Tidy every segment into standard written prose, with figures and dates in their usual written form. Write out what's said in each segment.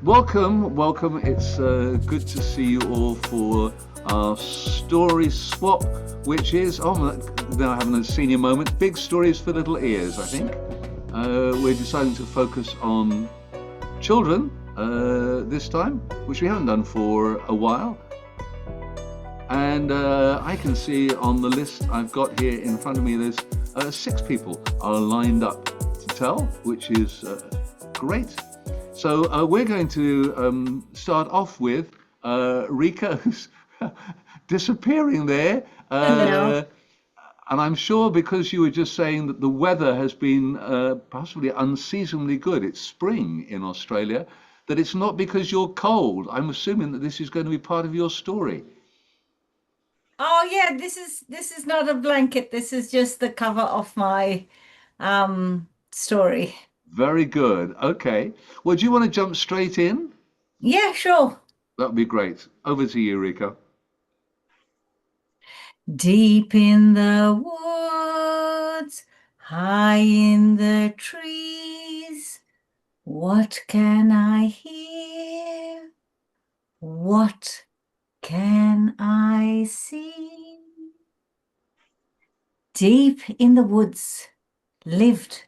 Welcome, welcome. It's good to see you all for our story swap, which is, now having a senior moment, big stories for little ears, I think. We're deciding to focus on children this time, which we haven't done for a while. And I can see on the list I've got here in front of me, there's six people are lined up to tell, which is great. So we're going to start off with Rika, who's disappearing there. Hello. And I'm sure because you were just saying that the weather has been possibly unseasonably good, it's spring in Australia, that it's not because you're cold. I'm assuming that this is going to be part of your story. Oh yeah, this is not a blanket. This is just the cover of my story. Very good. Okay. Well, do you want to jump straight in? Yeah, sure. That would be great. Over to you, Rika. Deep in the woods, high in the trees, what can I hear? What can I see? Deep in the woods lived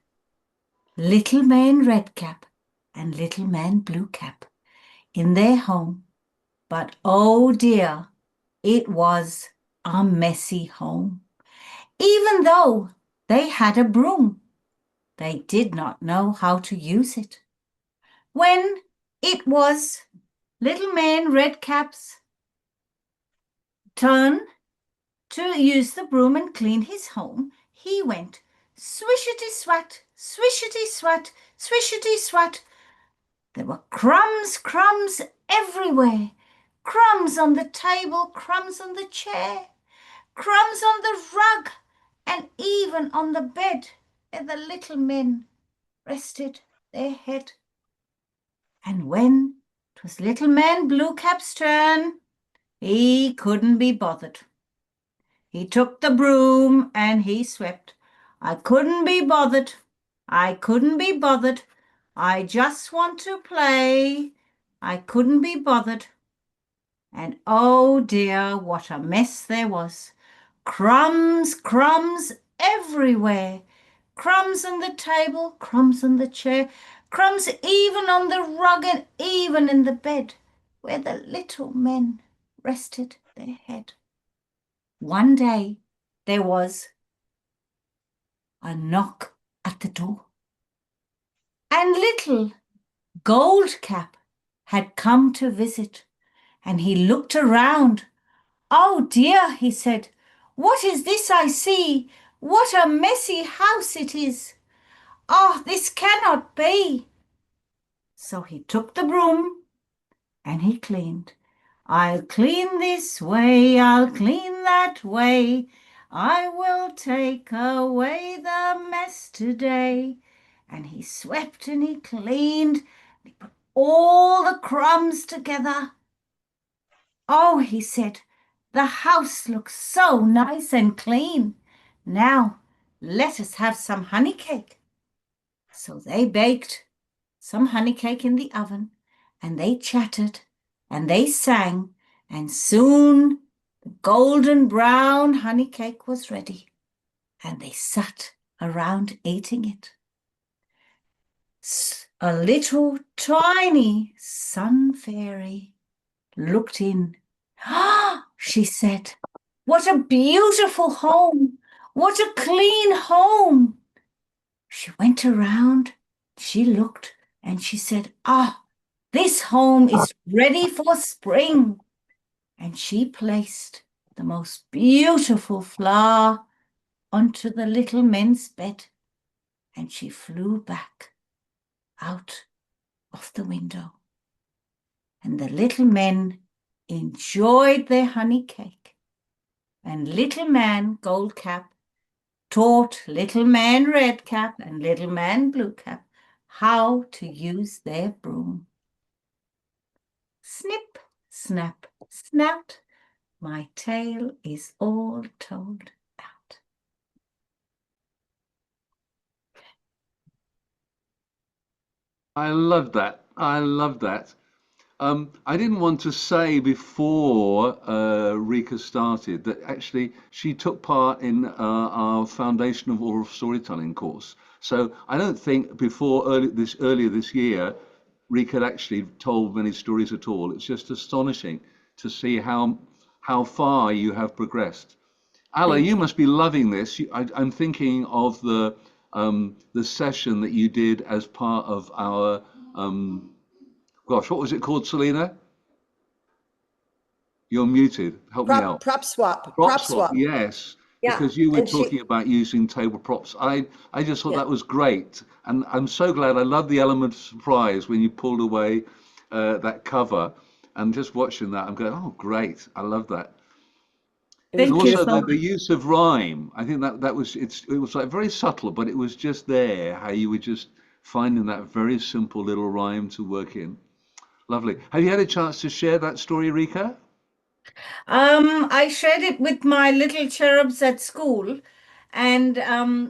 Little Man Redcap and Little Man Bluecap in their home. But oh dear, it was a messy home. Even though they had a broom, they did not know how to use it. When it was Little Man Redcap's turn to use the broom and clean his home, he went swishity swat, swishity swat, swishity swat. There were crumbs, crumbs everywhere. Crumbs on the table, crumbs on the chair, crumbs on the rug, and even on the bed where the little men rested their head. And when 'twas Little Man Bluecap's turn, he couldn't be bothered. He took the broom and he swept. I couldn't be bothered. I couldn't be bothered. I just want to play. I couldn't be bothered. And oh dear, what a mess there was. Crumbs, crumbs everywhere. Crumbs on the table, crumbs on the chair, crumbs even on the rug and even in the bed where the little men rested their head. One day there was a knock at the door, and little Goldcap had come to visit, and he looked around. Oh dear, he said, what is this I see? What a messy house it is. Oh, this cannot be. So he took the broom and he cleaned. I'll clean this way, I'll clean that way. I will take away the mess today. And he swept and he cleaned. And he put all the crumbs together. Oh, he said, the house looks so nice and clean. Now, let us have some honey cake. So they baked some honey cake in the oven, and they chattered, and they sang, and soon the golden brown honey cake was ready, and they sat around eating it. A little tiny sun fairy looked in. Ah, she said, what a beautiful home! What a clean home! She went around, she looked, and she said, ah, this home is ready for spring. And she placed the most beautiful flower onto the little men's bed, and she flew back out of the window. And the little men enjoyed their honey cake, and little man Goldcap taught little man Redcap and little man Bluecap how to use their broom. Snip, snap, snap, my tale is all told out. I love that. I love that. I didn't want to say before Rika started that actually she took part in our Foundation of Oral Storytelling course. So I don't think before earlier this year, Rika had actually told many stories at all. It's just astonishing to see how far you have progressed. Allah, Thank you you. must be loving this. I'm thinking of the session that you did as part of our gosh, what was it called, Selena? You're muted. Help me out. Prop swap. Prop Prop swap, swap. yes, Yeah. because you were And she, talking about using table props. I just thought yeah. that was great, and I'm so glad. I love the element of surprise when you pulled away that cover, and just watching that, I'm going, oh, great, I love that. It was And Thank you also so the beautiful. much. use of rhyme. I think that was it was like very subtle, but it was just there. How you were just finding that very simple little rhyme to work in. Lovely. Have you had a chance to share that story, Rika? I shared it with my little cherubs at school, and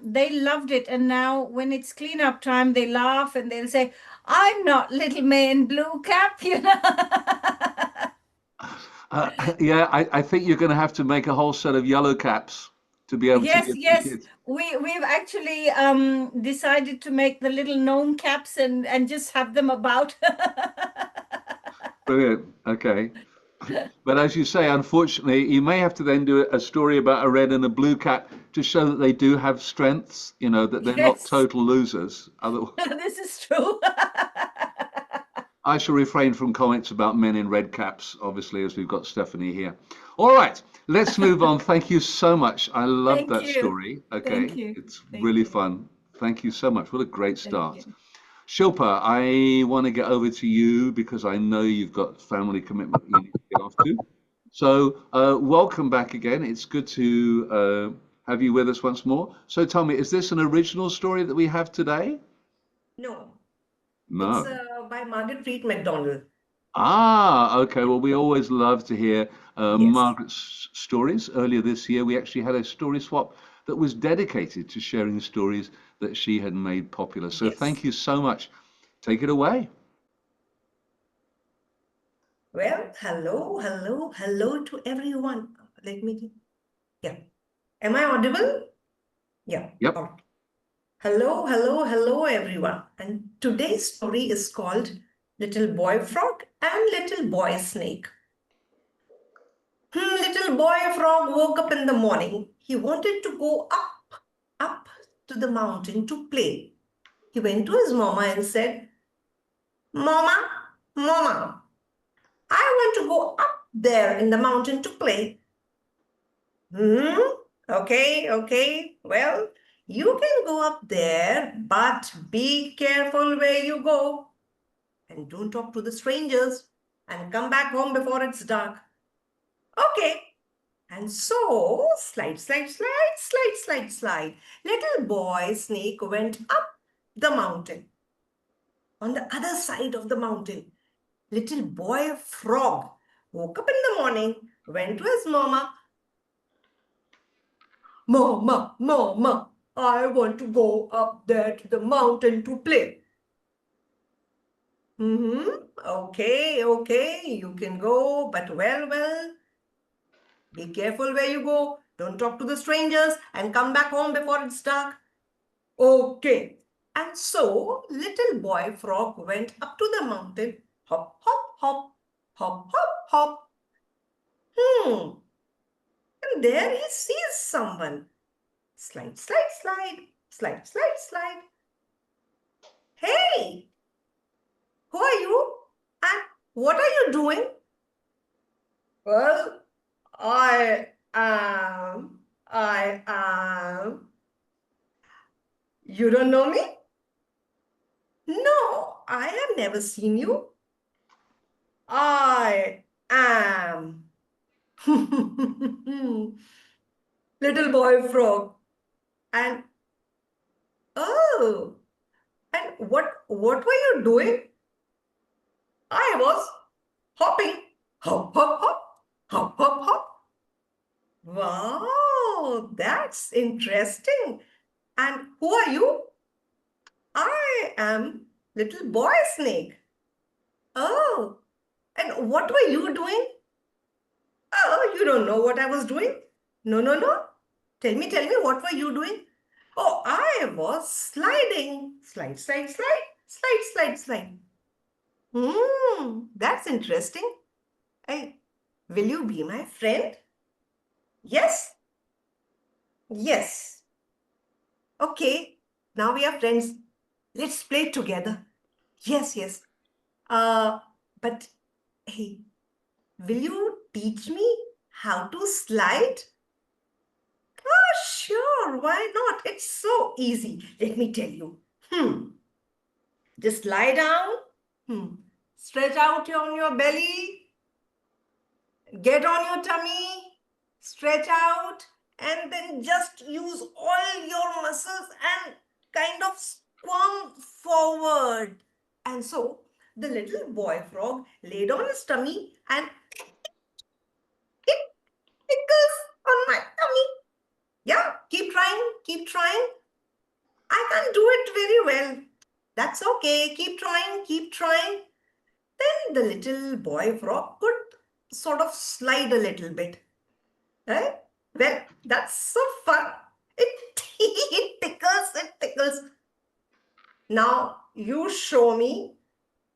they loved it. And now, when it's cleanup time, they laugh and they'll say, "I'm not Little May in Blue Cap," you know. Yeah, I think you're going to have to make a whole set of yellow caps to be able to Yes, give the yes. kids. We've actually decided to make the little gnome caps and just have them about. Brilliant. Okay. But as you say, unfortunately, you may have to then do a story about a red and a blue cap to show that they do have strengths, that they're not Yes, total losers. Otherwise, this is true. I shall refrain from comments about men in red caps, obviously, as we've got Stephanie here. All right, let's move on. Thank you so much. I love Thank that you. story. Thank Okay, you. it's Thank really you. fun. Thank you so much. What a great Thank start. you. Shilpa, I want to get over to you because I know you've got family commitment you need to get off to. So, welcome back again. It's good to have you with us once more. So, tell me, is this an original story that we have today? No, it's No. by Margaret Reed MacDonald. Ah, okay. Well, we always love to hear Yes. Margaret's stories. Earlier this year, we actually had a story swap that was dedicated to sharing stories that she had made popular. So, thank Yes. you so much. Take it away. Well, hello to everyone. Let me, yeah. Am I audible? Yeah. Yep. All right. Hello, everyone. And today's story is called Little Boy Frog and Little Boy Snake. Little boy frog woke up in the morning. He wanted to go up to the mountain to play. He went to his mama and said, Mama, Mama, I want to go up there in the mountain to play. Okay. Well, you can go up there, but be careful where you go. And don't talk to the strangers. And come back home before it's dark. Okay. And so, slide. Little boy snake went up the mountain. On the other side of the mountain, little boy frog woke up in the morning, went to his mama. Mama, I want to go up there to the mountain to play. Okay, you can go, but well, be careful where you go. Don't talk to the strangers and come back home before it's dark. Okay. And so little boy frog went up to the mountain. Hop, hop. Hmm. And there he sees someone. Slide. Hey, who are you? And what are you doing? Well, I am. You don't know me? No, I have never seen you. I am. Little boy frog. And oh, and what were you doing? I was hopping. Hop. Wow, that's interesting. And who are you? I am little boy snake. Oh, And what were you doing? Oh, you don't know what I was doing? No, no, no. Tell me, what were you doing? Oh, I was sliding. Slide, slide, slide, slide, slide, slide. That's interesting. Hey, will you be my friend? Yes? Yes. Okay, now we are friends. Let's play together. Yes, yes. Uh, but hey, will you teach me how to slide? Oh, sure, why not? It's so easy. Let me tell you. Just lie down. Stretch out on your belly. Get on your tummy. Stretch out. And then just use all your muscles and kind of squirm forward. And so the little boy frog laid on his tummy and it tickles on my tummy. Yeah, keep trying, keep trying. I can't do it very well. That's okay. Keep trying, keep trying. Then the little boy frog could sort of slide a little bit. Right? Well, that's so fun. It, it tickles, it tickles. Now you show me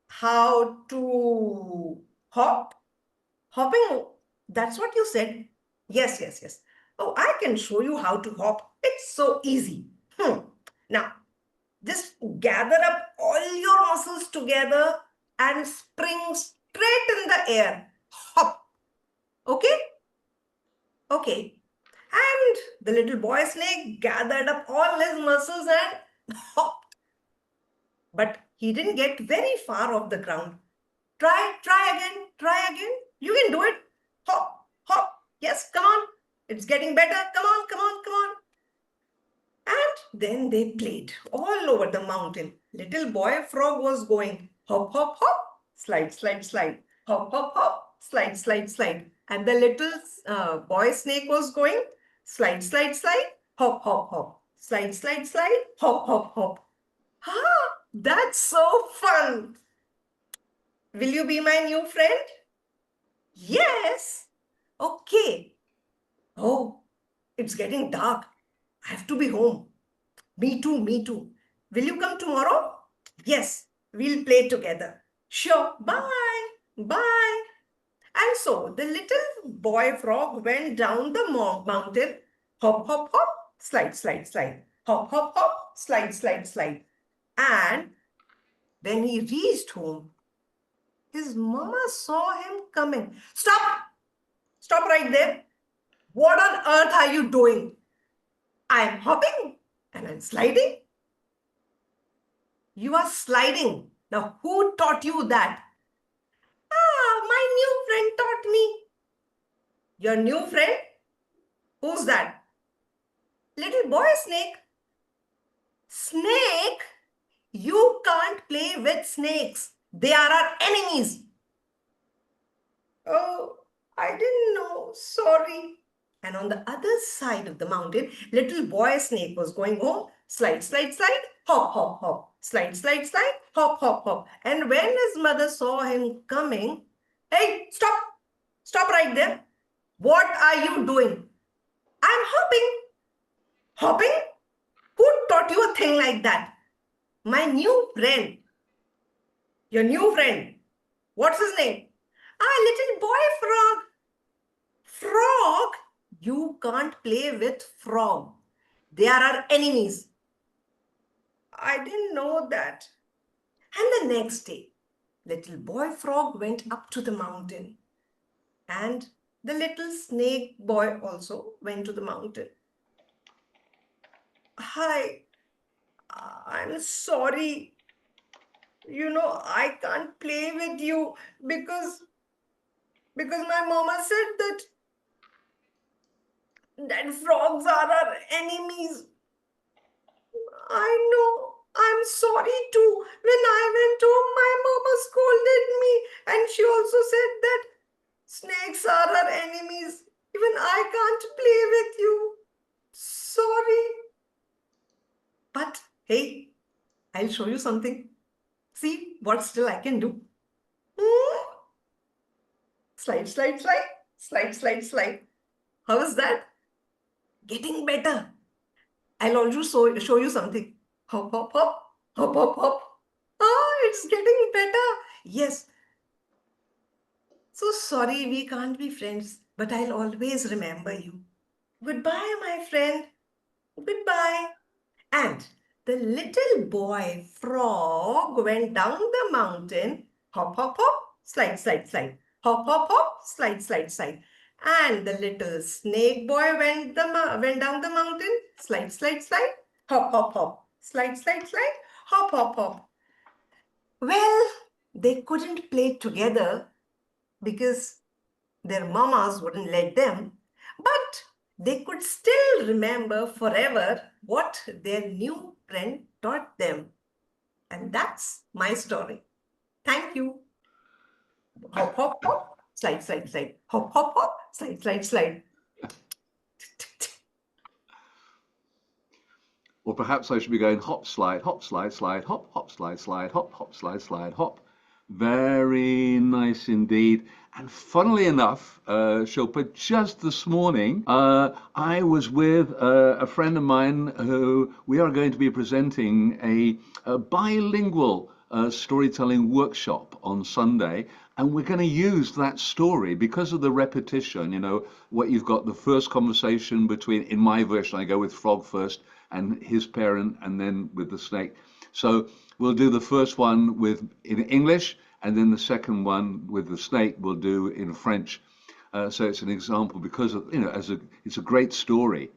how to hop. Hopping, that's what you said. Yes, yes, yes. Oh, I can show you how to hop. It's so easy. Now, just gather up all your muscles together and spring straight in the air. Hop. Okay? Okay. And the little boy snake gathered up all his muscles and hopped. But he didn't get very far off the ground. Try again, try again. You can do it. Hop, hop. Yes, come on. It's getting better. Come on, come on, come on. And then they played all over the mountain. Little boy frog was going hop, hop, hop, slide, slide, slide, hop, hop, hop, slide, slide, slide. And the little boy snake was going slide, slide, slide, hop, hop, hop, slide, slide, slide, hop, hop, hop. Ah, that's so fun. Will you be my new friend? Yes. Okay. Oh, it's getting dark. I have to be home. Me too, me too. Will you come tomorrow? Yes, we'll play together. Sure, bye, bye. And so the little boy frog went down the mountain, hop, hop, hop, slide, slide, slide, hop, hop, hop, slide, slide, slide. And when he reached home, his mama saw him coming. Stop! Stop right there. What on earth are you doing? I'm hopping and I'm sliding. You are sliding. Now, who taught you that? Ah, my new friend taught me. Your new friend? Who's that? Little boy snake. Snake? You can't play with snakes. They are our enemies. Oh, I didn't know. Sorry. And on the other side of the mountain, little boy snake was going home. Slide, slide, slide, hop, hop, hop. Slide, slide, slide, hop, hop, hop. And when his mother saw him coming, hey, stop. Stop right there. What are you doing? I'm hopping. Hopping? Who taught you a thing like that? My new friend. Your new friend. What's his name? Ah, little boy frog. Frog? You can't play with frog. They are our enemies. I didn't know that. And the next day, little boy frog went up to the mountain. And the little snake boy also went to the mountain. Hi, I'm sorry. I can't play with you because my mama said that frogs are our enemies. I know. I'm sorry too. When I went home, my mama scolded me and she also said that snakes are our enemies. Even I can't play with you. Sorry. But hey, I'll show you something. See what still I can do. Hmm? Slide, slide, slide, slide, slide, slide. How is that? Getting better. I'll also show you something. Hop, hop, hop, hop, hop, hop. Ah, it's getting better. Yes. So sorry we can't be friends, but I'll always remember you. Goodbye, my friend. Goodbye. And the little boy frog went down the mountain. Hop, hop, hop, slide, slide, slide. Hop, hop, hop, slide, slide, slide. And the little snake boy went down the mountain. Slide, slide, slide. Hop, hop, hop. Slide, slide, slide. Hop, hop, hop. Well, they couldn't play together because their mamas wouldn't let them, but they could still remember forever what their new friend taught them. And that's my story. Thank you. Hop, hop, hop, slide, slide, slide. Hop, hop, hop, slide, slide, slide. Or perhaps I should be going hop, slide, slide, hop, hop, slide, hop, slide, hop. Very nice indeed. And funnily enough, Shilpa, just this morning, I was with a friend of mine who we are going to be presenting a bilingual storytelling workshop on Sunday. And we're going to use that story because of the repetition, you know, what you've got the first conversation between, in my version, I go with Frog first and his parent and then with the snake. So we'll do the first one in English and then the second one with the snake we'll do in French. So it's an example because of, you know, it's a great story.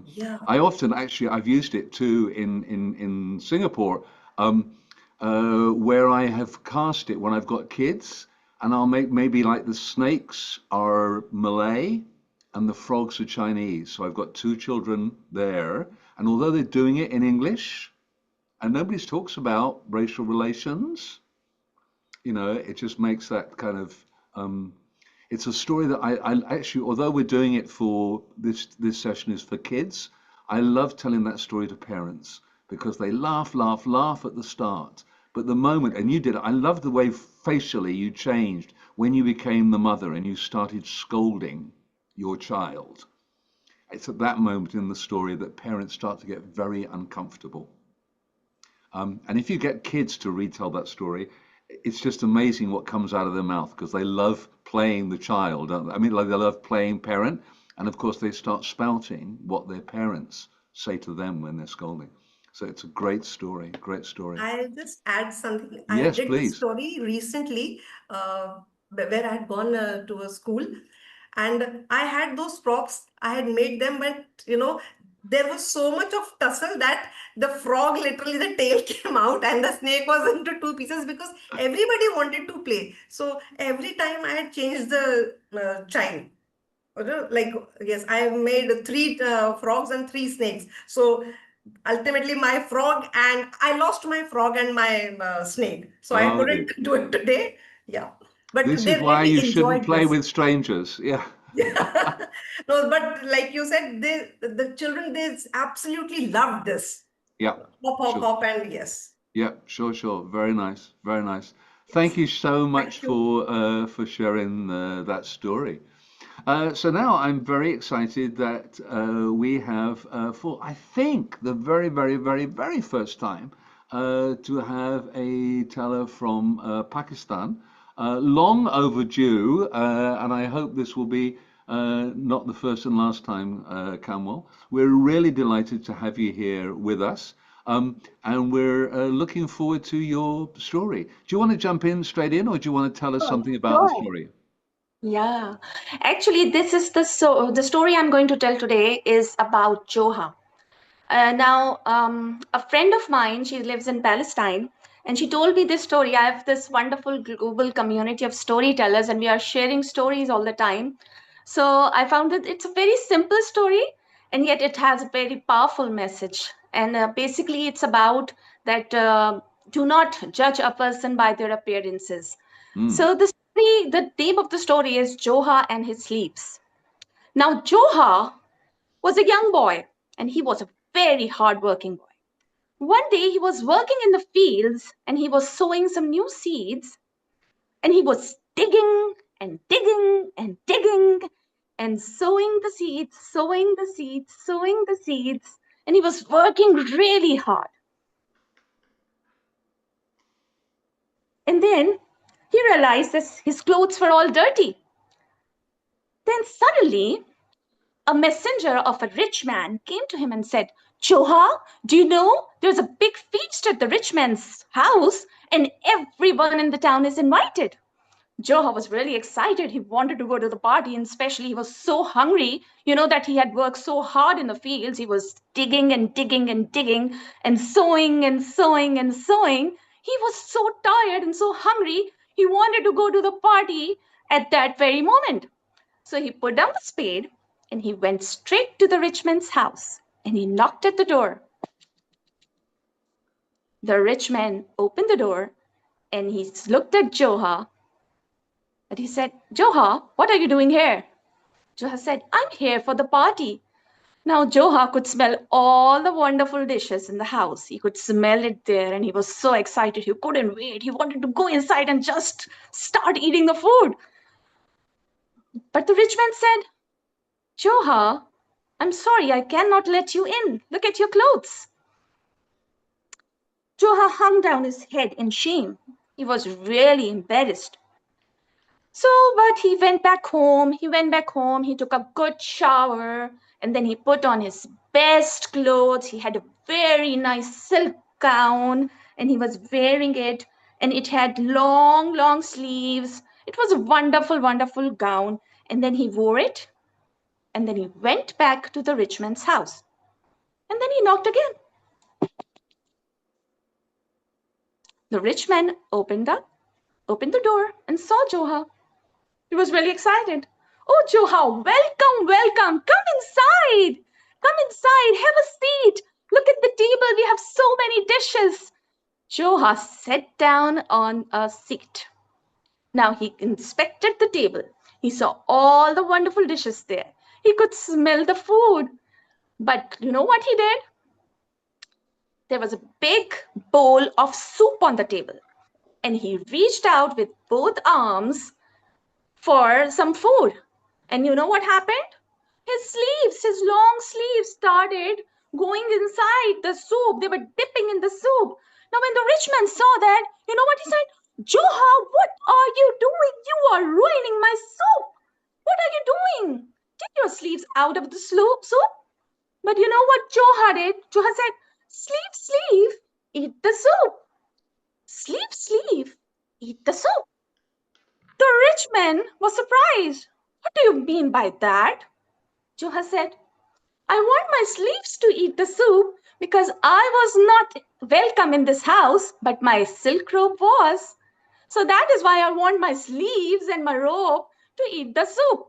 Yeah. I often I've used it too in Singapore, where I have cast it when I've got kids. And I'll make maybe like the snakes are Malay and the frogs are Chinese. So I've got two children there. And although they're doing it in English and nobody talks about racial relations, you know, it just makes that kind of, it's a story that I actually, although we're doing it for this session is for kids, I love telling that story to parents because they laugh at the start. But the moment, and you did it, I love the way facially you changed when you became the mother and you started scolding your child. It's at that moment in the story that parents start to get very uncomfortable. And if you get kids to retell that story, it's just amazing what comes out of their mouth because they love playing the child, don't they? I mean, like they love playing parent. And of course, they start spouting what their parents say to them when they're scolding. So it's a great story, great story. I'll just add something. I Yes, did this please. story recently where I had gone to a school and I had those props. I had made them, but you know, there was so much of tussle that the frog literally the tail came out and the snake was into two pieces because everybody wanted to play. So every time I had changed the child. Like, yes, I have made three frogs and three snakes. So ultimately my frog and I lost my frog and my snake. So I Oh, dear. couldn't do it today. Yeah. But This they is why you really shouldn't enjoyed play this. with strangers. Yeah. Yeah. No, but like you said, the children, they absolutely loved this. Yeah, Hop, hop, sure. hop, and yes. Yeah, sure. Very nice, very nice. Thank you so much Thank you. for sharing that story. So now I'm very excited that we have for I think the very first time to have a teller from Pakistan. Long overdue, and I hope this will be not the first and last time, Kanwal. We're really delighted to have you here with us. And we're looking forward to your story. Do you want to jump in straight in, or do you want to tell us something about the Sure. story? Yeah. Actually, this is the story I'm going to tell today is about Joha. A friend of mine, she lives in Palestine, and she told me this story. I have this wonderful global community of storytellers, and we are sharing stories all the time. So I found that it's a very simple story, and yet it has a very powerful message. And basically, it's about that do not judge a person by their appearances. Mm. So the name of the story is Joha and his sleeps. Now, Joha was a young boy, and he was a very hardworking boy. One day, he was working in the fields and he was sowing some new seeds, and he was digging and digging and digging and sowing the seeds, sowing the seeds, sowing the seeds. And he was working really hard. And then he realized that his clothes were all dirty. Then suddenly, a messenger of a rich man came to him and said, Joha, do you know there's a big feast at the rich man's house and everyone in the town is invited? Joha was really excited. He wanted to go to the party, and especially he was so hungry, that he had worked so hard in the fields. He was digging and digging and digging and sowing and sowing and sowing. He was so tired and so hungry, he wanted to go to the party at that very moment. So he put down the spade and he went straight to the rich man's house and he knocked at the door. The rich man opened the door and he looked at Joha. And he said, Joha, what are you doing here? Joha said, I'm here for the party. Now Joha could smell all the wonderful dishes in the house. He could smell it there and he was so excited. He couldn't wait. He wanted to go inside and just start eating the food. But the rich man said, Joha, I'm sorry, I cannot let you in. Look at your clothes. Joha hung down his head in shame. He was really embarrassed. So, but he went back home. He took a good shower and then he put on his best clothes. He had a very nice silk gown and he was wearing it and it had long, long sleeves. It was a wonderful, wonderful gown. And then he wore it and then he went back to the rich man's house. And then he knocked again. The rich man opened the door and saw Joha. He was really excited. Oh, Joha, welcome, welcome. Come inside. Come inside. Have a seat. Look at the table. We have so many dishes. Joha sat down on a seat. Now he inspected the table. He saw all the wonderful dishes there. He could smell the food. But you know what he did? There was a big bowl of soup on the table. And he reached out with both arms for some food. And you know what happened? His long sleeves started going inside the soup. They were dipping in the soup. Now when the rich man saw that, you know what he said? Joha, what are you doing? You are ruining my soup. What are you doing? Take your sleeves out of the soup. But you know what Joha did? Joha said, sleeve, eat the soup. Sleeve, eat the soup. The rich man was surprised. What do you mean by that? Joha said, I want my sleeves to eat the soup because I was not welcome in this house, but my silk robe was. So that is why I want my sleeves and my robe to eat the soup.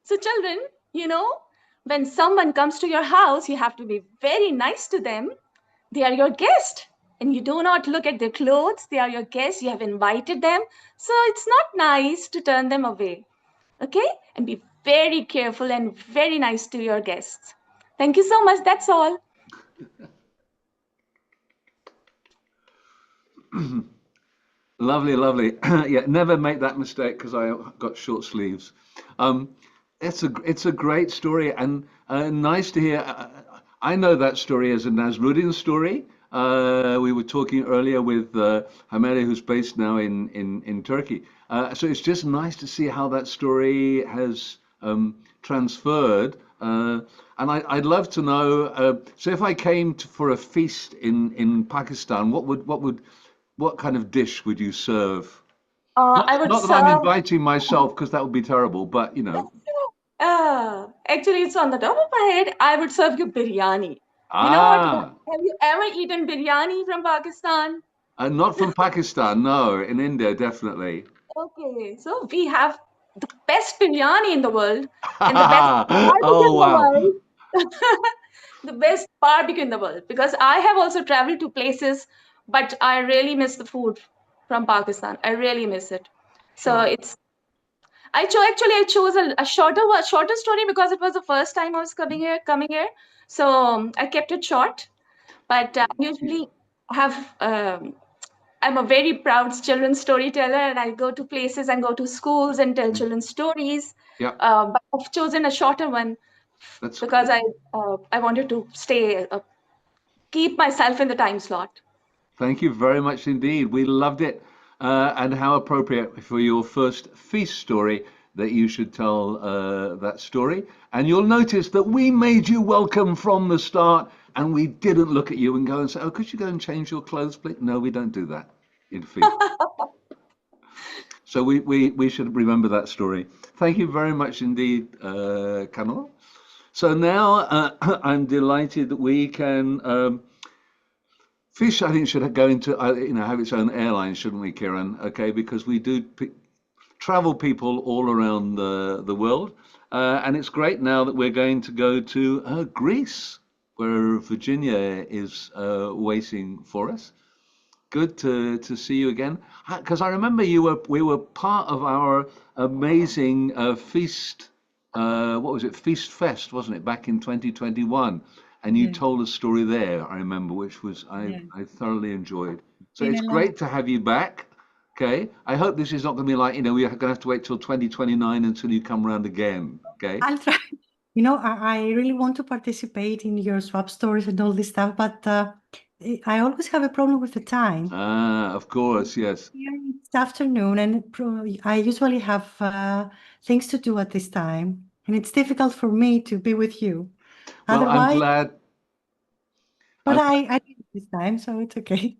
So children, when someone comes to your house, you have to be very nice to them. They are your guest. And you do not look at their clothes. They are your guests. You have invited them. So it's not nice to turn them away. Okay? And be very careful and very nice to your guests. Thank you so much. That's all. Lovely, lovely. Yeah, never make that mistake because I got short sleeves. It's a great story and nice to hear. I know that story as a Nasruddin story. We were talking earlier with Hamere, who's based now in Turkey. So it's just nice to see how that story has transferred. And I'd love to know. So if I came for a feast in Pakistan, what kind of dish would you serve? I would Not that I'm inviting myself because that would be terrible, but Actually, it's on the top of my head. I would serve you biryani. You know what? Have you ever eaten biryani from Pakistan? Not from Pakistan, no. In India, definitely. Okay, so we have the best biryani in the world and the best barbecue Oh, in wow. the world. The best barbecue in the world. Because I have also traveled to places, but I really miss the food from Pakistan. I really miss it. So Sure. I chose a shorter story because it was the first time I was coming here. So I kept it short. But usually have I'm a very proud children's storyteller, and I go to places and go to schools and tell children's stories. Yeah, But I've chosen a shorter one that's because I wanted to keep myself in the time slot. Thank you very much indeed. We loved it. And how appropriate for your first feast story that you should tell that story. And you'll notice that we made you welcome from the start and we didn't look at you and go and say, oh, could you go and change your clothes, please? No, we don't do that in feast. So we should remember that story. Thank you very much indeed, Kanwal. So now I'm delighted that we can. Fish, I think, should go into, have its own airline, shouldn't we, Kiran? Okay, because we do travel people all around the world. And it's great now that we're going to go to Greece, where Virginia is waiting for us. Good to see you again. Because I remember we were part of our amazing feast, what was it? Feast Fest, wasn't it? Back in 2021. And you Yeah, told a story there, I remember, which was yeah. I thoroughly enjoyed. So Been it's a long. great to have you back. Okay. I hope this is not going to be like, we're going to have to wait till 2029 until you come around again. Okay. I'll try. I really want to participate in your swap stories and all this stuff, but I always have a problem with the time. Ah, of course, yes. Here it's afternoon, and I usually have things to do at this time, and it's difficult for me to be with you. Well, I'm Otherwise, glad. but I'm I did it this time, so it's okay.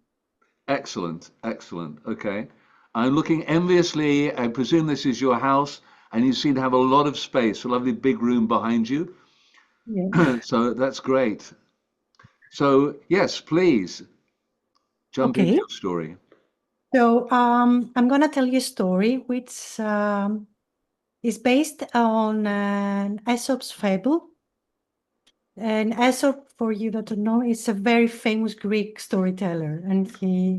excellent, excellent. Okay. I'm looking enviously. I presume this is your house, and you seem to have a lot of space, a lovely big room behind you. Yeah. So that's great. So yes, please jump into Okay. your story. So I'm gonna tell you a story which is based on an Aesop's fable. And Aesop, for you that don't know, is a very famous Greek storyteller, and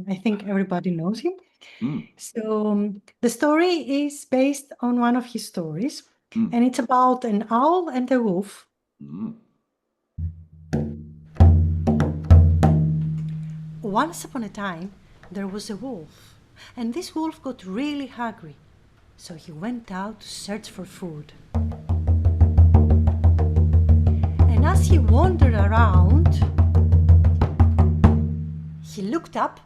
I think everybody knows him. Mm, So the story is based on one of his stories, mm, and it's about an owl and a wolf. mm. Once upon a time, there was a wolf, and this wolf got really hungry, so he went out to search for food. And as he wandered around, he looked up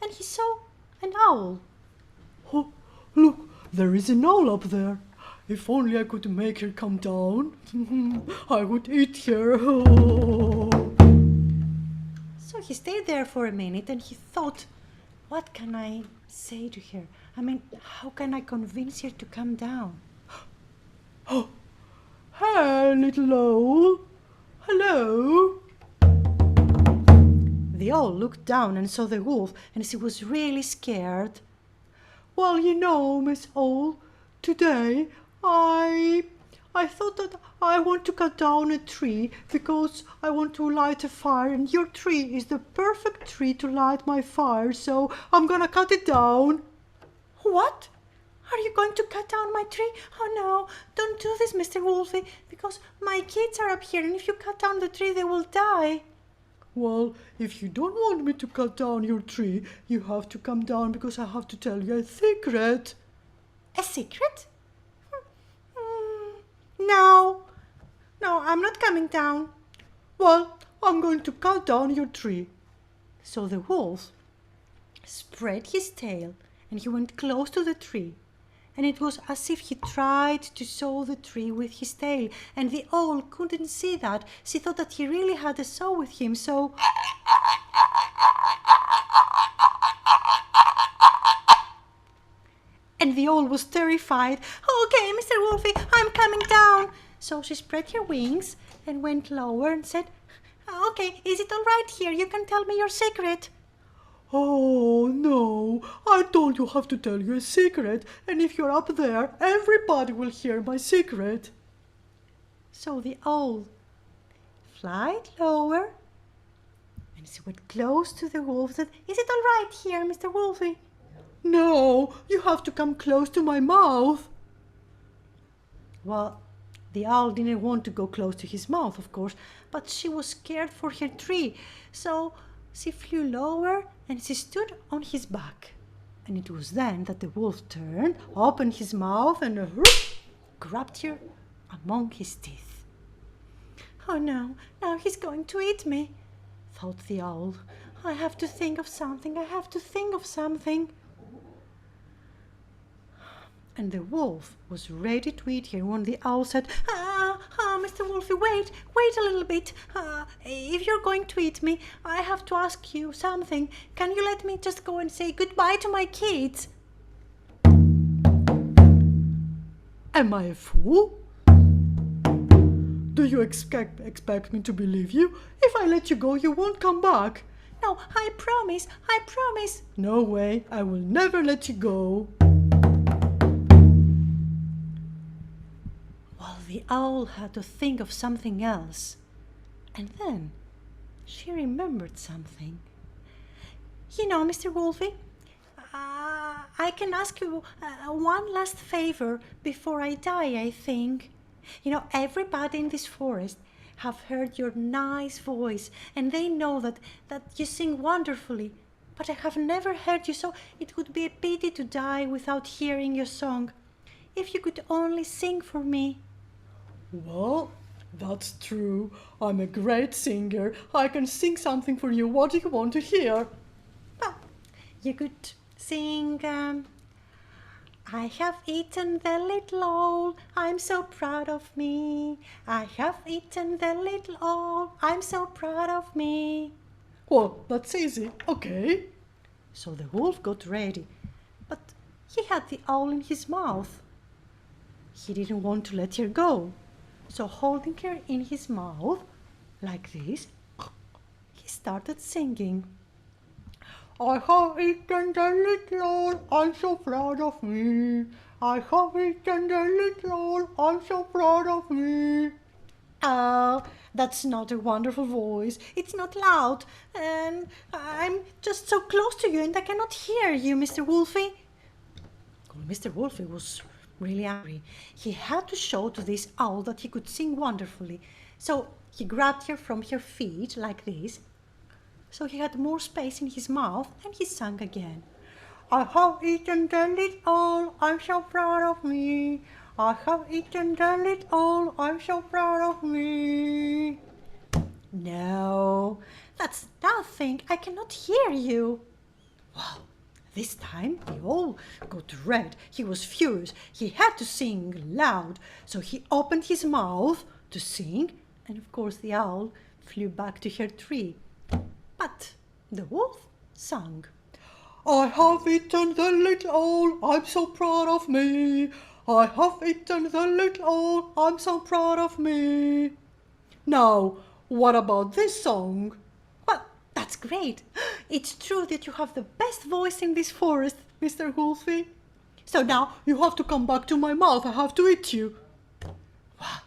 and he saw an owl. Oh, look, there is an owl up there. If only I could make her come down, I would eat her. So he stayed there for a minute and he thought, what can I say to her? I mean, how can I convince her to come down? Oh, hey, little owl. Hello. The owl looked down and saw the wolf, and she was really scared. Well, you know, Miss Owl, today I thought that I want to cut down a tree because I want to light a fire, and your tree is the perfect tree to light my fire, so I'm gonna cut it down. What? Are you going to cut down my tree? Oh no, don't do this, Mr. Wolfie, because my kids are up here, and if you cut down the tree, they will die. Well, if you don't want me to cut down your tree, you have to come down because I have to tell you a secret. A secret? No, I'm not coming down. Well, I'm going to cut down your tree. So the wolf spread his tail and he went close to the tree. And it was as if he tried to saw the tree with his tail. And the owl couldn't see that. She thought that he really had a saw with him, so... And the owl was terrified. Okay, Mr. Wolfie, I'm coming down. So she spread her wings and went lower and said, okay, is it all right here? You can tell me your secret. Oh, no, I told you have to tell you a secret, and if you're up there, everybody will hear my secret. So the owl flied lower, and she went close to the wolf and said, is it all right here, Mr. Wolfie? No, you have to come close to my mouth. Well, the owl didn't want to go close to his mouth, of course, but she was scared for her tree, so she flew lower and she stood on his back. And it was then that the wolf turned, opened his mouth, and grabbed her among his teeth. Oh no, now he's going to eat me, thought the owl. I have to think of something, I have to think of something. And the wolf was ready to eat her when the owl said, Mr. Wolfie, wait a little bit. If you're going to eat me, I have to ask you something. Can you let me just go and say goodbye to my kids? Am I a fool? Do you expect me to believe you? If I let you go, you won't come back. No, I promise. No way, I will never let you go. Well, the owl had to think of something else. And then she remembered something. You know, Mr. Wolfie, I can ask you one last favor before I die, I think. You know, everybody in this forest have heard your nice voice, and they know that you sing wonderfully. But I have never heard you, so it would be a pity to die without hearing your song. If you could only sing for me. Well, that's true. I'm a great singer. I can sing something for you. What do you want to hear? Well, you could sing, I have eaten the little owl, I'm so proud of me. I have eaten the little owl, I'm so proud of me. Well, that's easy. Okay. So the wolf got ready, but he had the owl in his mouth. He didn't want to let her go, so holding her in his mouth, like this, he started singing. I have eaten the little owl, I'm so proud of me. I have eaten the little owl, I'm so proud of me. Oh, that's not a wonderful voice. It's not loud, and I'm just so close to you and I cannot hear you, Mr. Wolfie. Well, Mr. Wolfie was really angry. He had to show to this owl that he could sing wonderfully. So he grabbed her from her feet like this, so he had more space in his mouth, and he sang again. I have eaten the little owl, I'm so proud of me. I have eaten the little owl, I'm so proud of me. No, that's nothing. I cannot hear you. Well, this time the owl got red. He was furious. He had to sing loud, so he opened his mouth to sing, and of course the owl flew back to her tree. But the wolf sang. I have eaten the little owl, I'm so proud of me. I have eaten the little owl, I'm so proud of me. Now, what about this song? Well, that's great. It's true that you have the best voice in this forest, Mr. Wolfie. So now you have to come back to my mouth, I have to eat you. Well,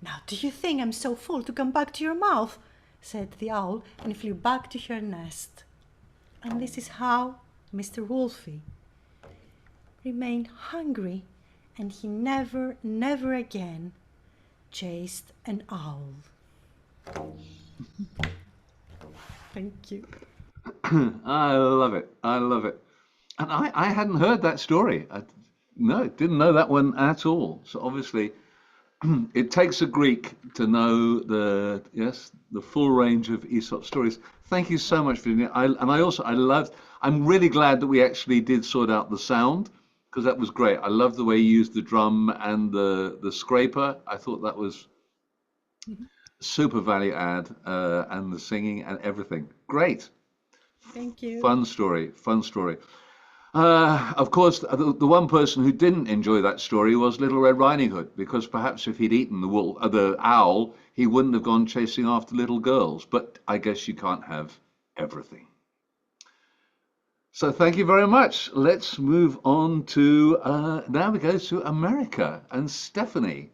now do you think I'm so full to come back to your mouth? Said the owl, and flew back to her nest. And this is how Mr. Wolfie remained hungry, and he never, never again chased an owl. Thank you. I love it. And I hadn't heard that story. Didn't know that one at all. So obviously, it takes a Greek to know the full range of Aesop stories. Thank you so much for doing it. I'm really glad that we actually did sort out the sound, because that was great. I love the way you used the drum and the scraper. I thought that was super value add, and the singing and everything. Great. Thank you. Fun story. Of course, the one person who didn't enjoy that story was Little Red Riding Hood, because perhaps if he'd eaten the owl, he wouldn't have gone chasing after little girls. But I guess you can't have everything. So thank you very much. Let's move on to, now we go to America and Steffani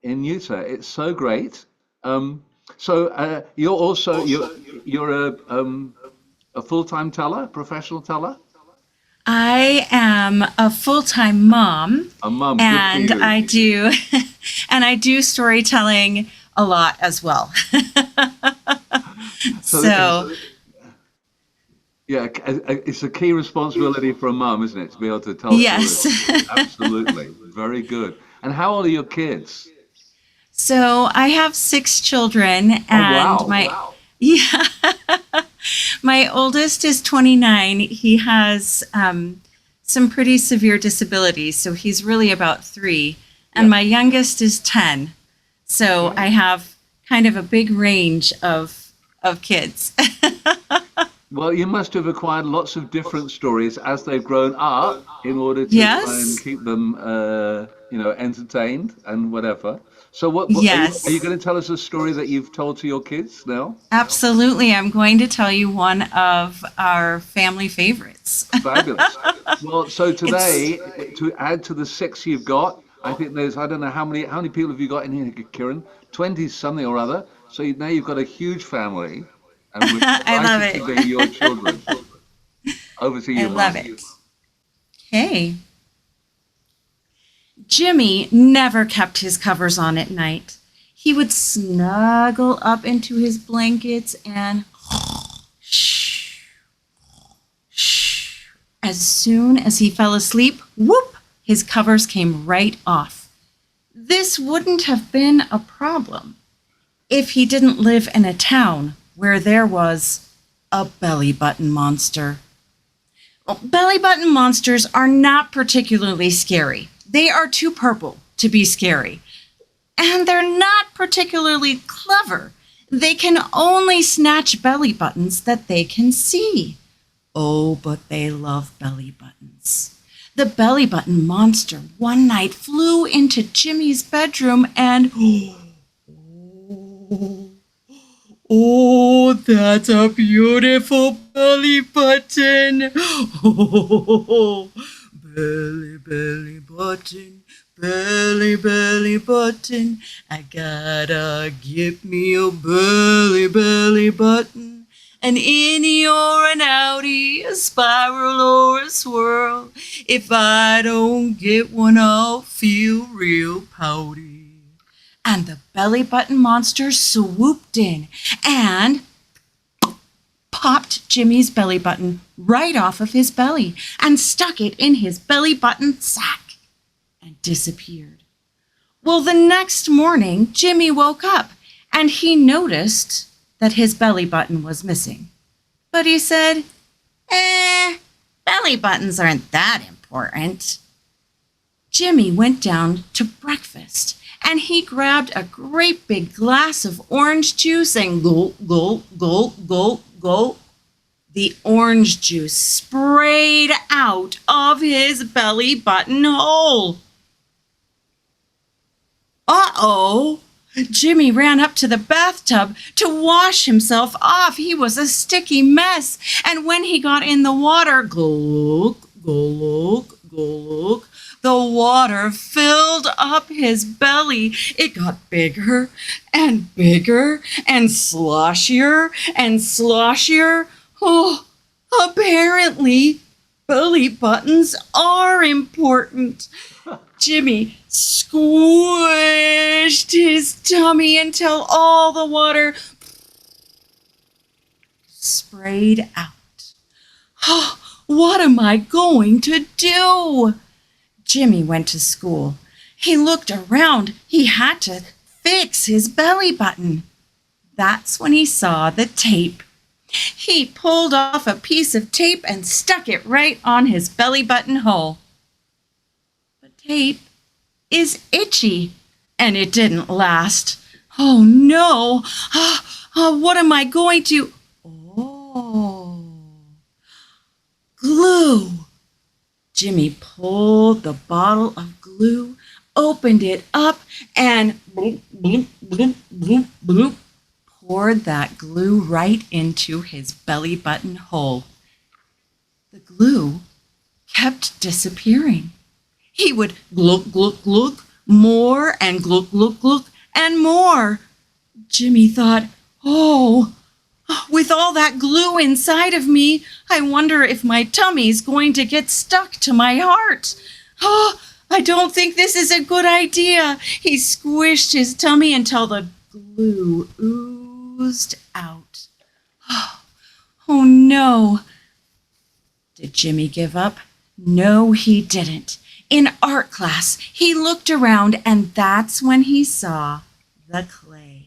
in Utah. It's so great. So you're a full-time teller, professional teller? I am a full-time mom. A mom, and good for you. I do storytelling a lot as well. So Yeah, it's a key responsibility for a mum, isn't it, to be able to tell Yes. stories? Absolutely. Very good. And how old are your kids? So I have 6 children, Oh, and wow. yeah, my oldest is 29. He has some pretty severe disabilities, so he's really about 3. And Yeah. my youngest is 10. So Okay. I have kind of a big range of kids. Well, you must have acquired lots of different stories as they've grown up in order to try and Yes. keep them, entertained and whatever. So, what are you Yes. going to tell us a story that you've told to your kids now? Absolutely. I'm going to tell you one of our family favorites. Fabulous. Well, so It's today, to add to the 6 you've got, I think there's, I don't know how many people have you got in here, Kieran? 20 something or other. So now you've got a huge family, and we're I love delighted to be your it. children. Over to I you, love Mum. it. Hey, Jimmy never kept his covers on at night. He would snuggle up into his blankets and shh, shh. As soon as he fell asleep, whoop, his covers came right off. This wouldn't have been a problem if he didn't live in a town where there was a belly button monster. Well, belly button monsters are not particularly scary. They are too purple to be scary. And they're not particularly clever. They can only snatch belly buttons that they can see. Oh, but they love belly buttons. The belly button monster one night flew into Jimmy's bedroom and oh, that's a beautiful belly button. Oh, belly, belly button, belly, belly button. I gotta get me a belly, belly button. An innie or an outie, a spiral or a swirl. If I don't get one, I'll feel real pouty. And the belly button monster swooped in and popped Jimmy's belly button right off of his belly and stuck it in his belly button sack and disappeared. Well, the next morning, Jimmy woke up and he noticed that his belly button was missing. But he said, belly buttons aren't that important. Jimmy went down to breakfast and he grabbed a great big glass of orange juice and gulp, gulp, gulp, gulp, gulp. The orange juice sprayed out of his belly button hole. Uh-oh! Jimmy ran up to the bathtub to wash himself off. He was a sticky mess. And when he got in the water, glug, glug, glug, the water filled up his belly. It got bigger and bigger and sloshier and sloshier. Oh, apparently belly buttons are important. Jimmy squished his tummy until all the water sprayed out. Oh, what am I going to do? Jimmy went to school. He looked around. He had to fix his belly button. That's when he saw the tape. He pulled off a piece of tape and stuck it right on his belly button hole. The tape is itchy, and it didn't last. Oh no! What am I going to? Oh, glue! Jimmy pulled the bottle of glue, opened it up, and bloop, bloop, bloop, bloop, bloop, poured that glue right into his belly button hole. The glue kept disappearing. He would glug, glug, glug, more and glug, glug, glug, and more. Jimmy thought, oh, with all that glue inside of me, I wonder if my tummy's going to get stuck to my heart. Oh, I don't think this is a good idea. He squished his tummy until the glue oozed out. Oh no, Did Jimmy give up? No, he didn't. In art class, he looked around and that's when he saw the clay.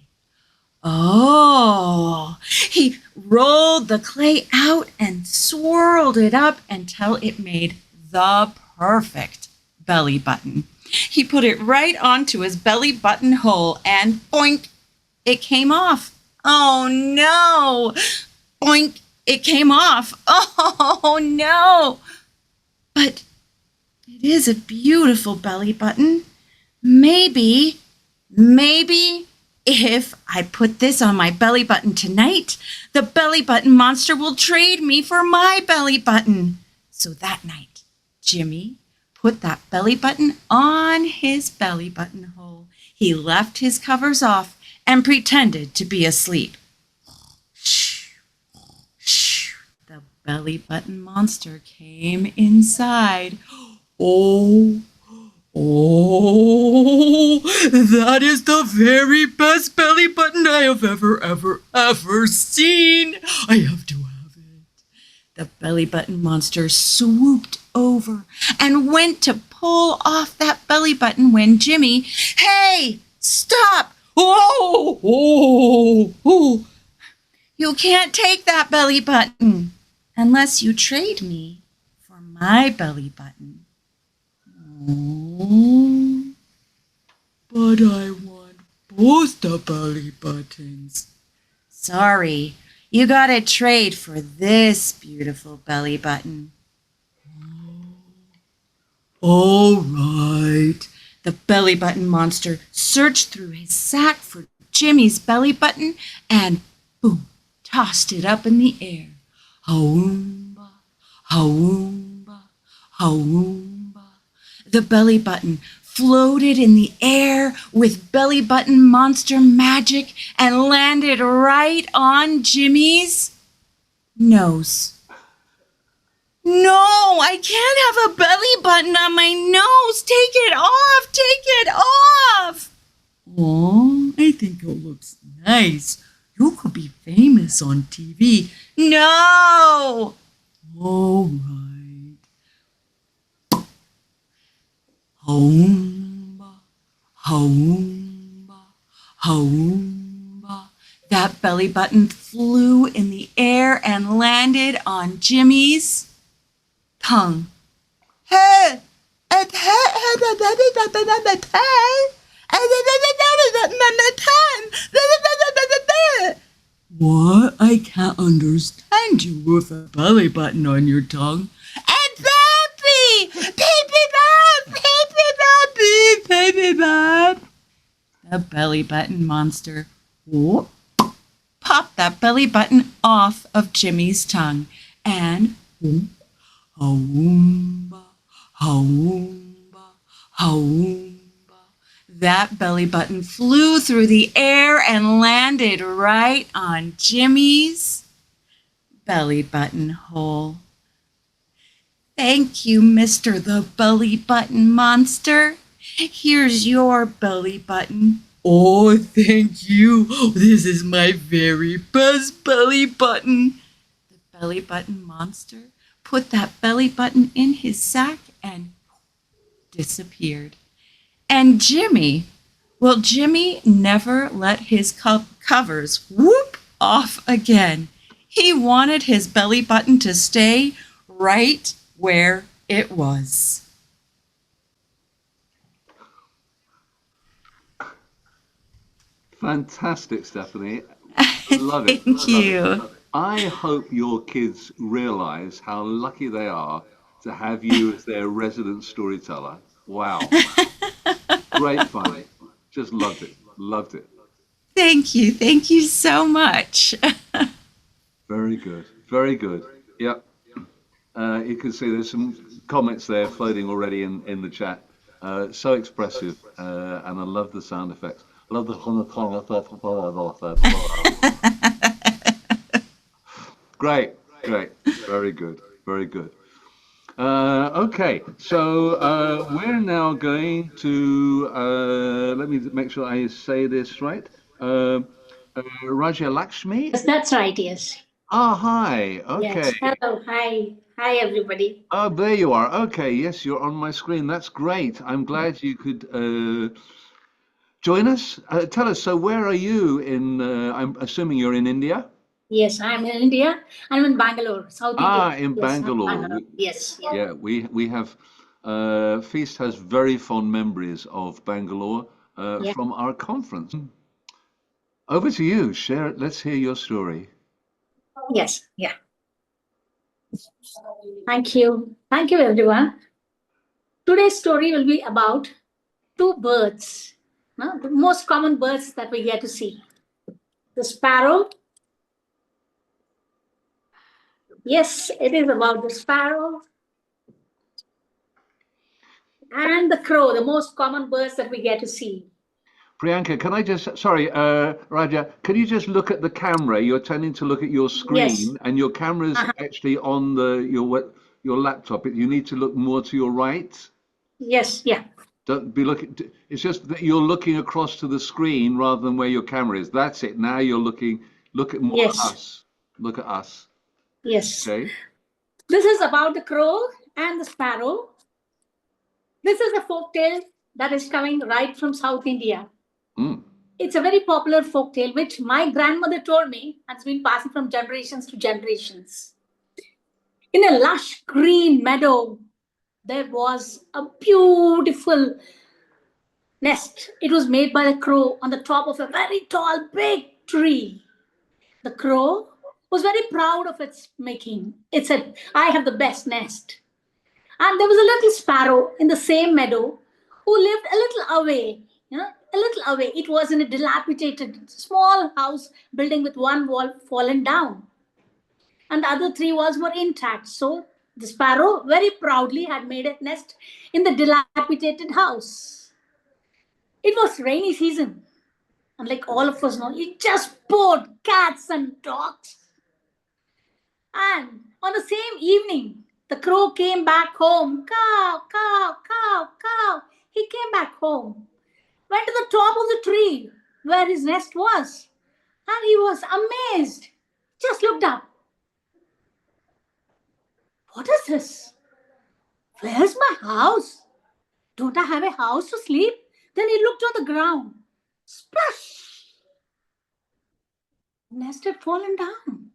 Oh, he rolled the clay out and swirled it up until it made the perfect belly button. He put it right onto his belly button hole and boink, it came off. Oh no! Boink, it came off. Oh no! But it is a beautiful belly button. Maybe if I put this on my belly button tonight, the belly button monster will trade me for my belly button. So that night, Jimmy put that belly button on his belly button hole. He left his covers off and pretended to be asleep. The belly button monster came inside. Oh, that is the very best belly button I have ever seen. I have to have it. The belly button monster swooped over and went to pull off that belly button when Jimmy, hey, stop! Oh, you can't take that belly button unless you trade me for my belly button. Oh, but I want both the belly buttons. Sorry, you gotta trade for this beautiful belly button. All right. The belly button monster searched through his sack for Jimmy's belly button and boom, tossed it up in the air. Hawoomba, hawoomba, hawoomba. The belly button floated in the air with belly button monster magic and landed right on Jimmy's nose. No, I can't have a belly button on my nose. Take it off. Take it off. Oh, I think it looks nice. You could be famous on TV. No. All right. Hawoomba, hawoomba, hawoomba. That belly button flew in the air and landed on Jimmy's tongue. Hey, what? I can't understand you with a belly button on your tongue. And Pappy! Baby Bob! Baby Bobby! Baby Bob! The belly button monster whoop, popped that belly button off of Jimmy's tongue and whoop, hawoomba, hawoomba, hawoomba. That belly button flew through the air and landed right on Jimmy's belly button hole. Thank you, Mr. the Belly Button Monster. Here's your belly button. Oh, thank you. This is my very best belly button. The belly button monster put that belly button in his sack and disappeared. And Jimmy, well, Jimmy never let his covers whoop off again. He wanted his belly button to stay right where it was. Fantastic, Steffani. I love it. Thank you. I hope your kids realize how lucky they are to have you as their resident storyteller. Wow. Great fun. Just loved it. Loved it. Thank you. Thank you so much. Very good. Very good. Yep. You can see there's some comments there floating already in the chat. So expressive. And I love the sound effects. I love the Great. Very good. Very good. Okay, so we're now going to, let me make sure I say this right. Rajyalakshmi? Yes, that's right, yes. Ah, hi. Okay. Yes, hello, hi. Hi, everybody. Oh, there you are. Okay, yes, you're on my screen. That's great. I'm glad you could join us. Tell us, so where are you in, I'm assuming you're in India? Yes, I'm in India. I'm in Bangalore, South India. Ah, in Yes, I'm in Bangalore. Bangalore. Yes, yeah. Yeah, we have, Feast has very fond memories of Bangalore Yeah. from our conference. Over to you. Share it. Let's hear your story. Yes, yeah. Thank you. Thank you, everyone. Today's story will be about two birds, no? The most common birds that we get to see. The sparrow. Yes, it is about the sparrow and the crow, the most common birds that we get to see. Priyanka, can I just, sorry, Raja, can you just look at the camera? You're tending to look at your Yes. screen, and your camera's actually on your laptop. You need to look more to your right. Yes, yeah. Don't be looking. It's just that you're looking across to the screen rather than where your camera is. That's it. Now you're looking. Look at more at Yes. us. Look at us. Yes. Okay. This is about the crow and the sparrow. This is a folk tale that is coming right from South India. Mm. It's a very popular folk tale which my grandmother told me and has been passing from generations to generations. In a lush green meadow, there was a beautiful nest. It was made by the crow on the top of a very tall, big tree. The crow was very proud of its making. It said, I have the best nest. And there was a little sparrow in the same meadow who lived a little away, a little away. It was in a dilapidated small house building with one wall fallen down. And the other three walls were intact. So the sparrow very proudly had made a nest in the dilapidated house. It was rainy season. And like all of us know, it just poured cats and dogs. And on the same evening, the crow came back home. Cow, cow, cow, cow. He came back home, went to the top of the tree where his nest was, and he was amazed. Just looked up. What is this? Where's my house? Don't I have a house to sleep? Then he looked on the ground. Splash! Nest had fallen down.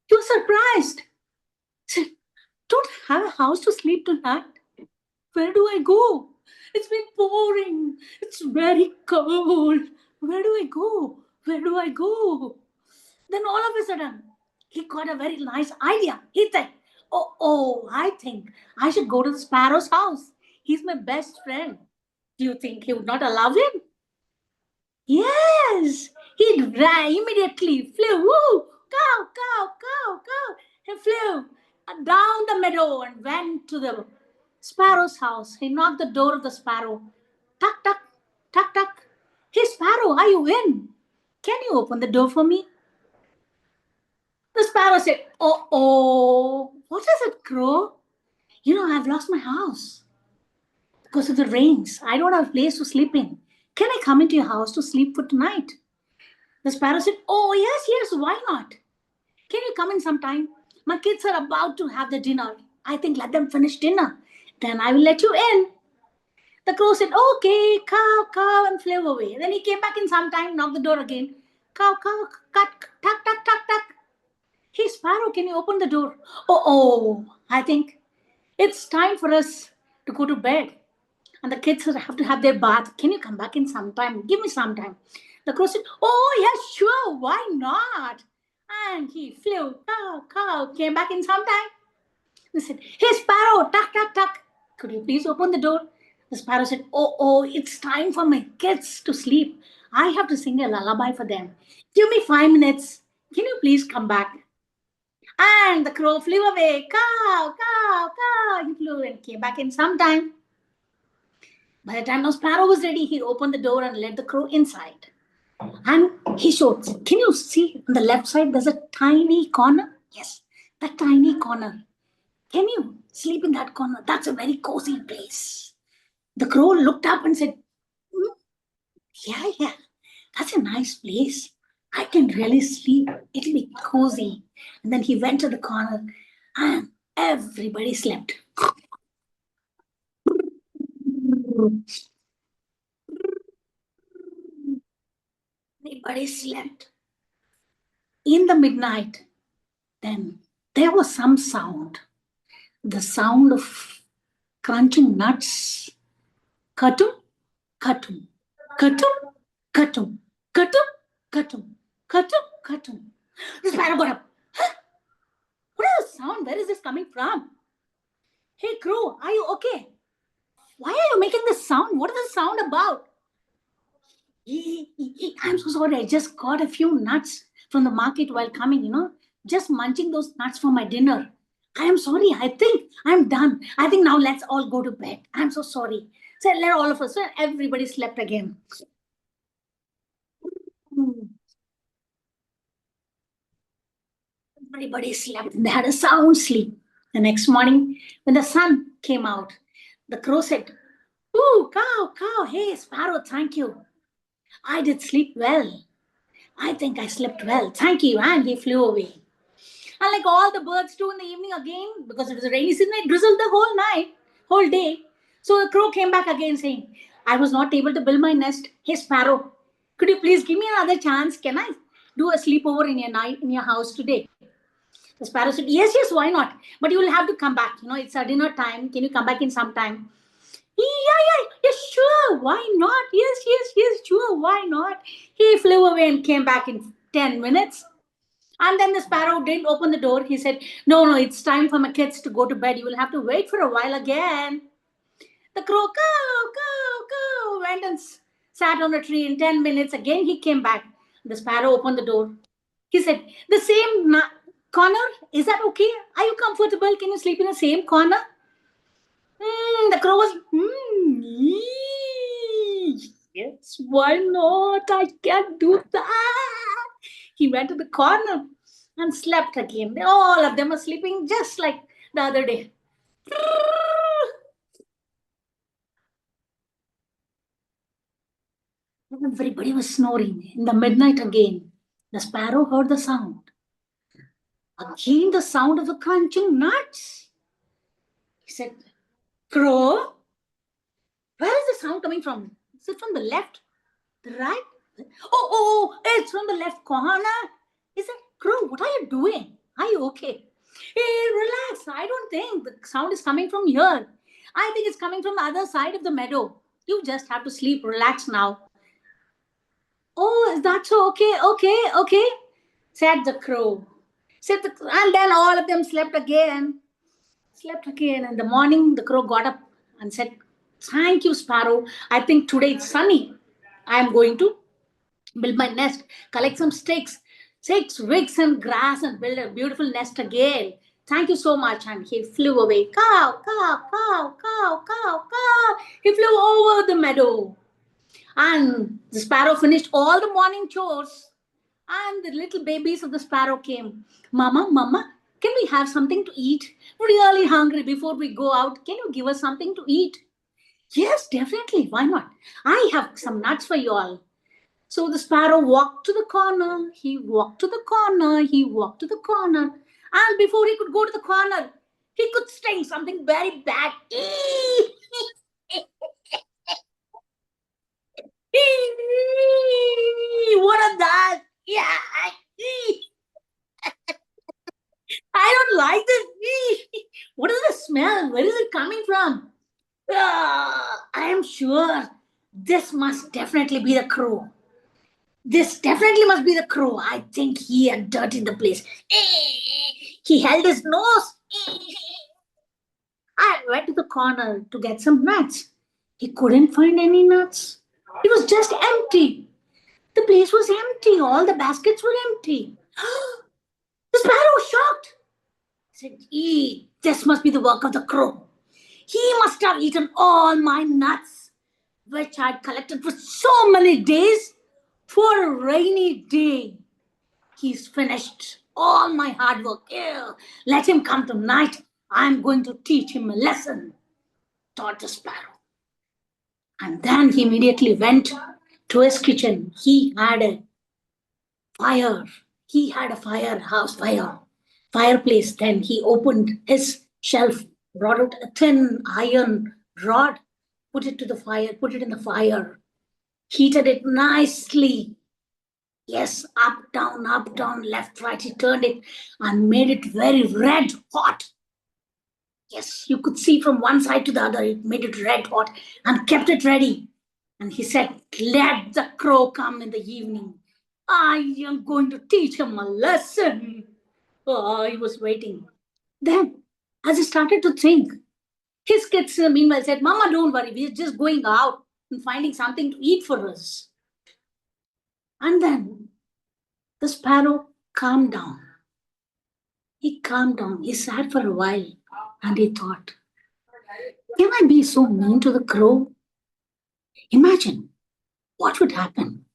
He was surprised. He said, don't I have a house to sleep tonight? Where do I go? It's been pouring. It's very cold. Where do I go? Where do I go? Then all of a sudden, he got a very nice idea. He said, I think I should go to the sparrow's house. He's my best friend. Do you think he would not allow him? Yes. He ran immediately, flew, woo, cow, cow, cow, cow. He flew down the meadow and went to the sparrow's house. He knocked the door of the sparrow. Tuck, tuck, tuck, tuck. Hey, sparrow, are you in? Can you open the door for me? The sparrow said, what is it, crow? I've lost my house because of the rains. I don't have a place to sleep in. Can I come into your house to sleep for tonight? The sparrow said, yes, why not? Can you come in sometime? My kids are about to have the dinner. I think let them finish dinner. Then I will let you in. The crow said, okay, cow, cow, and flew away. Then he came back in some time, knocked the door again. Cow, cow, tuck, tuck, tuck, tuck. Hey, sparrow, can you open the door? I think it's time for us to go to bed. And the kids have to have their bath. Can you come back in some time? Give me some time. The crow said, yes, sure, why not? And he flew, cow, came back in some time. He said, hey, sparrow, tuck, tuck, tuck. Could you please open the door? The sparrow said, it's time for my kids to sleep. I have to sing a lullaby for them. Give me 5 minutes. Can you please come back? And the crow flew away. Cow, cow, cow. He flew and came back in some time. By the time the sparrow was ready, he opened the door and let the crow inside. And he showed, can you see on the left side, there's a tiny corner? Yes, that tiny corner. Can you sleep in that corner? That's a very cozy place. The crow looked up and said, yeah, that's a nice place. I can really sleep. It'll be cozy. And then he went to the corner and Everybody slept. Everybody slept. In the midnight, then there was some sound. The sound of crunching nuts. Katum, katum, katum, katum, katum, katum, katum, katum. The sparrow got up. Huh? What is the sound? Where is this coming from? Hey, crow, are you okay? Why are you making this sound? What is the sound about? I'm so sorry. I just got a few nuts from the market while coming, just munching those nuts for my dinner. I am sorry. I think I'm done. I think now let's all go to bed. I'm so sorry. So let all of us, so everybody slept again. Everybody slept. They had a sound sleep. The next morning, when the sun came out, the crow said, "Ooh, cow, cow, hey, sparrow, thank you. I did sleep well. I think I slept well. Thank you." And he flew away. And like all the birds do in the evening again, because it was a rainy season, it drizzled the whole night, whole day. So the crow came back again saying, "I was not able to build my nest. Hey, sparrow, could you please give me another chance? Can I do a sleepover in your house today?" The sparrow said, "Yes, yes, why not? But you will have to come back. It's our dinner time. Can you come back in some time?" Yeah, sure. Why not? Yes, sure. Why not? He flew away and came back in 10 minutes. And then the sparrow didn't open the door. He said, No, it's time for my kids to go to bed. You will have to wait for a while again. The crow, caw, went and sat on a tree. In 10 minutes, again he came back. The sparrow opened the door. He said, "The same corner? Is that okay? Are you comfortable? Can you sleep in the same corner?" The crow was, yes, why not? I can do that. He went to the corner and slept again. All of them are sleeping just like the other day. Everybody was snoring. In the midnight again, the sparrow heard the sound. Again, the sound of the crunching nuts. He said, "Crow, where is the sound coming from? Is it from the left, the right? Oh, it's from the left corner." He said, "Crow, what are you doing? Are you okay?" "Hey, relax. I don't think the sound is coming from here. I think it's coming from the other side of the meadow. You just have to sleep. Relax now." "Oh, that's okay, said the crow. And then all of them slept again. In the morning, the crow got up and said, "Thank you, sparrow. I think today it's sunny. I am going to build my nest, collect some sticks, twigs and grass, and build a beautiful nest again. Thank you so much." And he flew away. Caw, caw, caw, caw, caw, caw. He flew over the meadow. And the sparrow finished all the morning chores. And the little babies of the sparrow came. Mama, can we have something to eat? We're really hungry before we go out. Can you give us something to eat? Yes, definitely. Why not? I have some nuts for you all. So the sparrow walked to the corner. He walked to the corner. And before he could go to the corner, he could sting something very bad. What is that? Yeah. I don't like this. What is the smell? Where is it coming from? I am sure this must definitely be the crow. This definitely must be the crow. I think he had dirtied the place. He held his nose. I went to the corner to get some nuts. He couldn't find any nuts. It was just empty. The place was empty. All the baskets were empty. The sparrow was shocked. He said, this must be the work of the crow. He must have eaten all my nuts, which I'd collected for so many days for a rainy day. He's finished all my hard work. Let him come tonight. I'm going to teach him a lesson, thought the sparrow. And then he immediately went to his kitchen. He had a fire. Fireplace. Then he opened his shelf, brought out a thin iron rod, put it in the fire, heated it nicely. Yes, up, down, left, right. He turned it and made it very red hot. Yes, you could see from one side to the other. It made it red hot and kept it ready. And he said, let the crow come in the evening. I am going to teach him a lesson. Oh, he was waiting. Then, as he started to think, his kids meanwhile said, Mama, don't worry. We're just going out and finding something to eat for us. And then the sparrow calmed down. He calmed down. He sat for a while and he thought, can I be so mean to the crow? Imagine what would happen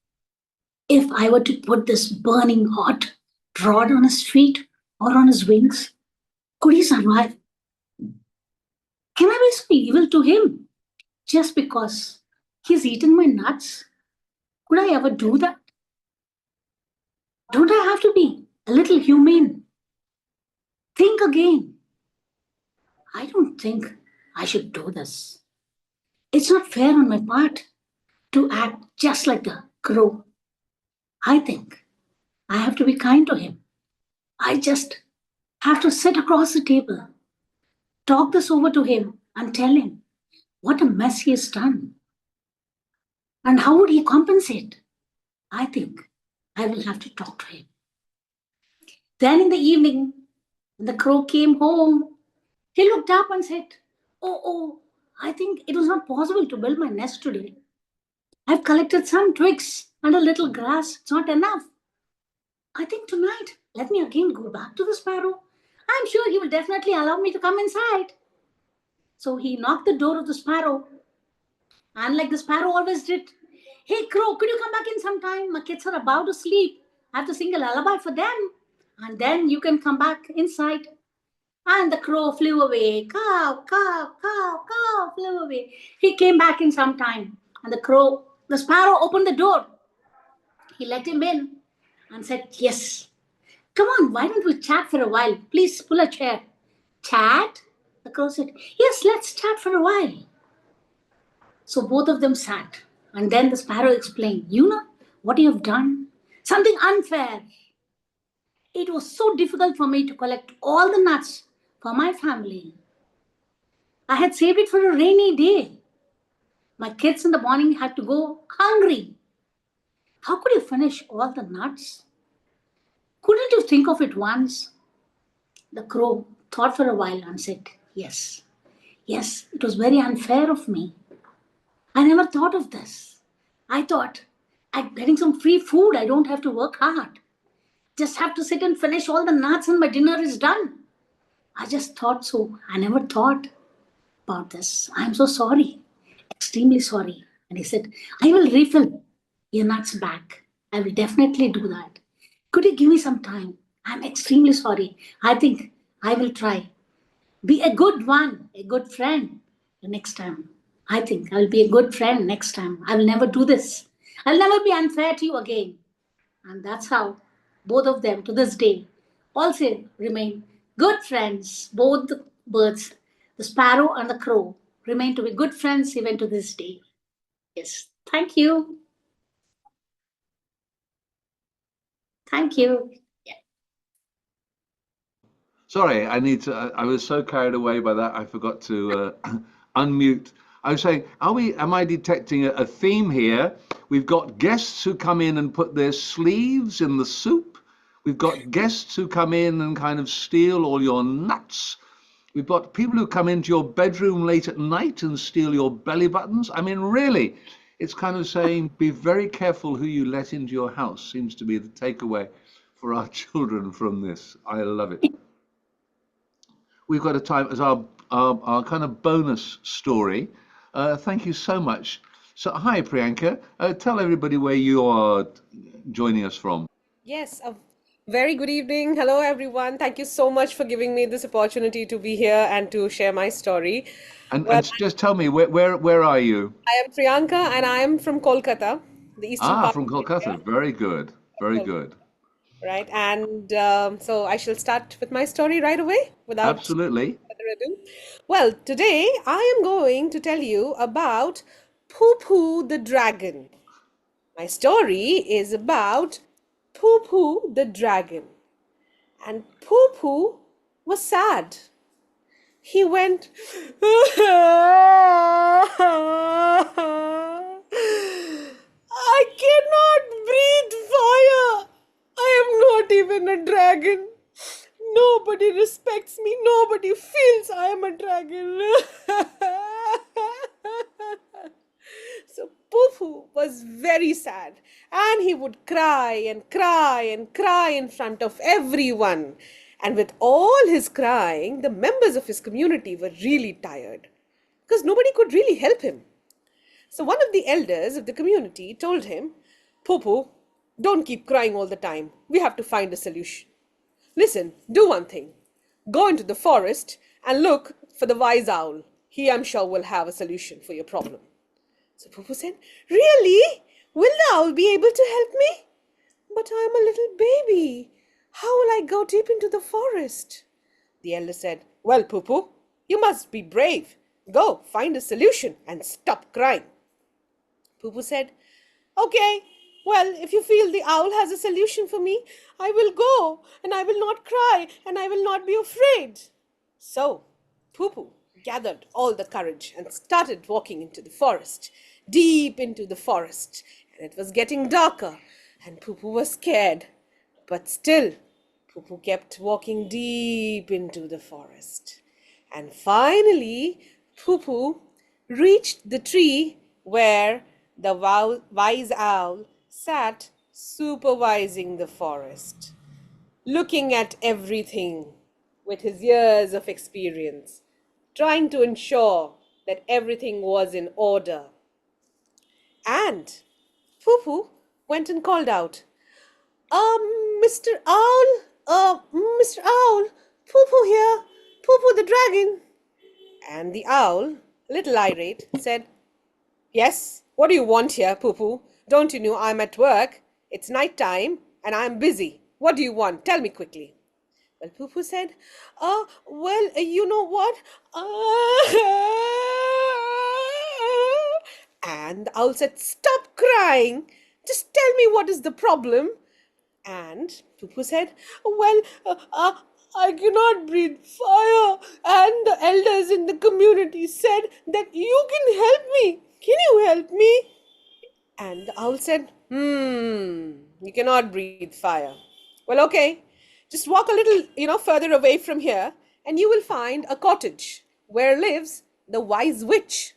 if I were to put this burning hot rod on his feet or on his wings. Could he survive? Can I be so evil to him just because he's eaten my nuts? Could I ever do that? Don't I have to be a little humane? Think again. I don't think I should do this. It's not fair on my part to act just like a crow. I think I have to be kind to him. I just have to sit across the table, talk this over to him, and tell him what a mess he has done. And how would he compensate? I think I will have to talk to him. Then in the evening, when the crow came home, he looked up and said, Oh, I think it was not possible to build my nest today. I've collected some twigs and a little grass. It's not enough. I think tonight, let me again go back to the sparrow. I'm sure he will definitely allow me to come inside. So he knocked the door of the sparrow. And like the sparrow always did, hey crow, could you come back in sometime? My kids are about to sleep. I have to sing a lullaby for them. And then you can come back inside. And the crow flew away. Caw, caw, caw, caw, flew away. He came back in some time. And the sparrow opened the door. He let him in and said, yes, come on, why don't we chat for a while? Please pull a chair. Chat? The crow said, yes, let's chat for a while. So both of them sat. And then the sparrow explained, you know what you have done? Something unfair. It was so difficult for me to collect all the nuts for my family. I had saved it for a rainy day. My kids in the morning had to go hungry. How could you finish all the nuts? Couldn't you think of it once? The crow thought for a while and said, yes, it was very unfair of me. I never thought of this. I thought I'm getting some free food. I don't have to work hard. Just have to sit and finish all the nuts and my dinner is done. I just thought so. I never thought about this. I'm so sorry. Extremely sorry. And he said, I will refill your nuts back. I will definitely do that. Could you give me some time? I'm extremely sorry. I think I will try. Be a good one, a good friend the next time. I think I will be a good friend next time. I will never do this. I'll never be unfair to you again. And that's how both of them to this day also remain good friends. Both the birds, the sparrow and the crow, remain to be good friends even to this day. Yes. Thank you. Thank you. Sorry, I was so carried away by that, I forgot to unmute. I was saying, am I detecting a theme here? We've got guests who come in and put their sleeves in the soup. We've got guests who come in and kind of steal all your nuts. We've got people who come into your bedroom late at night and steal your belly buttons. I mean, really, it's kind of saying, be very careful who you let into your house, seems to be the takeaway for our children from this. I love it. We've got a time as our kind of bonus story. Thank you so much. So, hi, Priyanka. Tell everybody where you are joining us from. Yes, a very good evening. Hello, everyone. Thank you so much for giving me this opportunity to be here and to share my story. And, Well, just tell me, where are you? I am Priyanka and I am from Kolkata, the eastern part From of Kolkata. India. Very good. Very good. Right. And so I shall start with my story right away without Absolutely. Radu. Well, today I am going to tell you about Poo Poo the dragon. My story is about Poo Poo the dragon. And Poo Poo was sad. He went, I cannot breathe fire. I am not even a dragon. Nobody respects me. Nobody feels I am a dragon. So Poo was very sad, and he would cry and cry and cry in front of everyone. And with all his crying, the members of his community were really tired because nobody could really help him. So one of the elders of the community told him, Poo, don't keep crying all the time. We have to find a solution. Listen, do one thing. Go into the forest and look for the wise owl. He, I'm sure, will have a solution for your problem. So Poo said, really? Will the owl be able to help me? But I am a little baby. How will I go deep into the forest? The elder said, well, Poo, you must be brave. Go, find a solution and stop crying. Poo said, okay, well, if you feel the owl has a solution for me, I will go, and I will not cry, and I will not be afraid. So Poo gathered all the courage and started walking into the forest, deep into the forest, and it was getting darker, and Poo was scared. But still, Poo kept walking deep into the forest. And finally, Poo reached the tree where the wise owl sat supervising the forest, looking at everything with his years of experience, trying to ensure that everything was in order. And Poo went and called out, Mr. Owl, Mr. Owl, Poo here, Poo the dragon. And the owl, a little irate, said, yes, what do you want here, Poo? Don't you know I'm at work? It's night time and I'm busy. What do you want? Tell me quickly. Well, Poo said, well, you know what? And the owl said, stop crying. Just tell me what is the problem. And Poo said, well, I cannot breathe fire. And the elders in the community said that you can help me. Can you help me? And the owl said, you cannot breathe fire. Well, okay, just walk a little, further away from here, and you will find a cottage where lives the wise witch,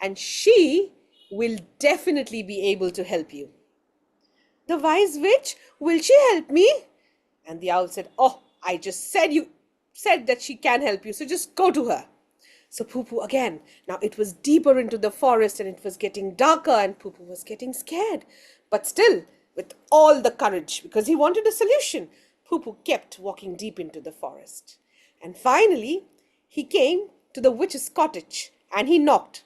and she will definitely be able to help you. The wise witch, will she help me? And the owl said, oh, I just said that she can help you, so just go to her. So Poo again, now it was deeper into the forest and it was getting darker and Poo was getting scared. But still, with all the courage, because he wanted a solution, Poo kept walking deep into the forest. And finally, he came to the witch's cottage and he knocked.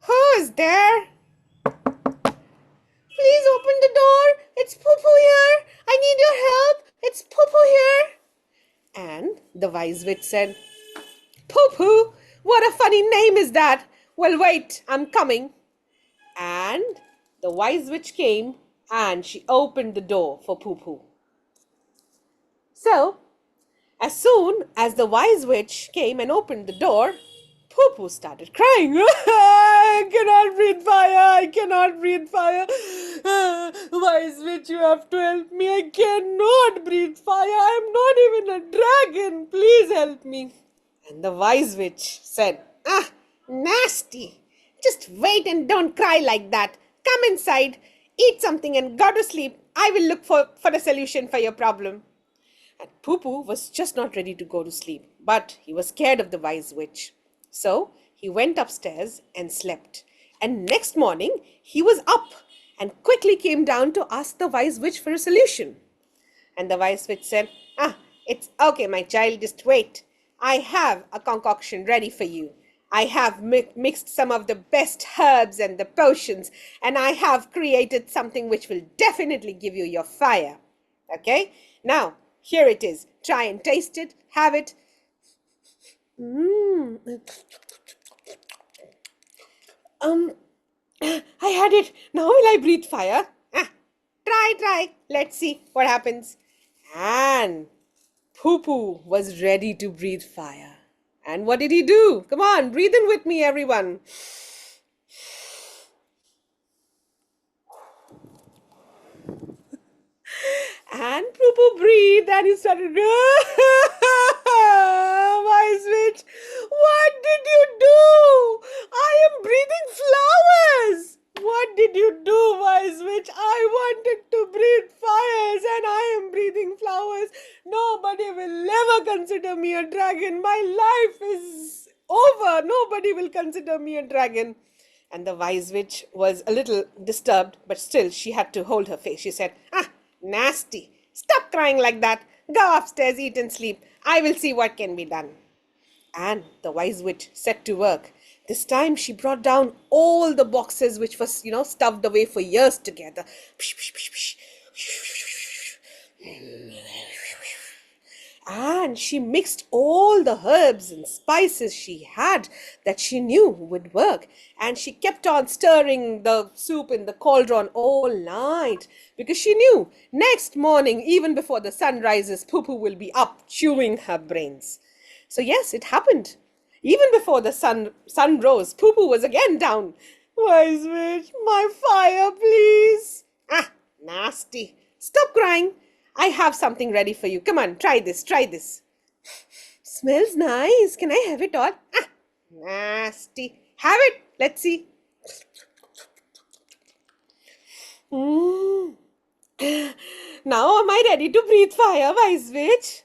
Who is there? Please open the door. It's Poo here. I need your help. It's Poo here. And the wise witch said, Poo, what a funny name is that? Well, wait, I'm coming. And the wise witch came and she opened the door for Poo. So, as soon as the wise witch came and opened the door, Poo started crying. I cannot breathe fire. I cannot breathe fire. Wise witch, you have to help me. I cannot breathe fire. I am not even a dragon. Please help me. And the wise witch said, nasty. Just wait and don't cry like that. Come inside, eat something and go to sleep. I will look for a solution for your problem. And Poo was just not ready to go to sleep, but he was scared of the wise witch. So he went upstairs and slept. And next morning, he was up and quickly came down to ask the wise witch for a solution. And the wise witch said, it's okay, my child, just wait. I have a concoction ready for you. I have mixed some of the best herbs and the potions, and I have created something which will definitely give you your fire. Okay? Now, here it is. Try and taste it. Have it. I had it. Now will I breathe fire? Try. Let's see what happens. And Poo was ready to breathe fire. And what did he do? Come on, breathe in with me, everyone. And Poo breathed and he started. Wise witch, what did you do? I am breathing flowers. What did you do, wise witch? I wanted to breathe fires and I am breathing flowers. Nobody will ever consider me a dragon. My life is over. Nobody will consider me a dragon. And the wise witch was a little disturbed, but still she had to hold her face. She said, nasty. Stop crying like that. Go upstairs, eat and sleep. I will see what can be done. And the wise witch set to work. This time she brought down all the boxes which was, stuffed away for years together. And she mixed all the herbs and spices she had that she knew would work. And she kept on stirring the soup in the cauldron all night because she knew next morning, even before the sun rises, Poo will be up chewing her brains. So yes, it happened. Even before the sun rose, Poo was again down. Wise witch, my fire, please. Nasty. Stop crying. I have something ready for you. Come on, try this. Smells nice. Can I have it all? Nasty. Have it. Let's see. Now am I ready to breathe fire, wise witch?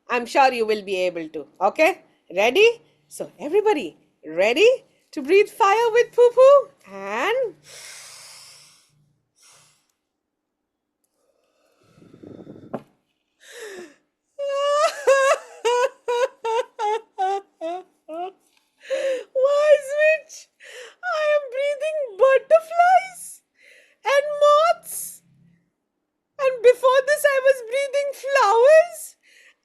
I'm sure you will be able to. Okay? Ready? So everybody, ready to breathe fire with Poo? And wise witch, I am breathing butterflies and moths. And before this I was breathing flowers.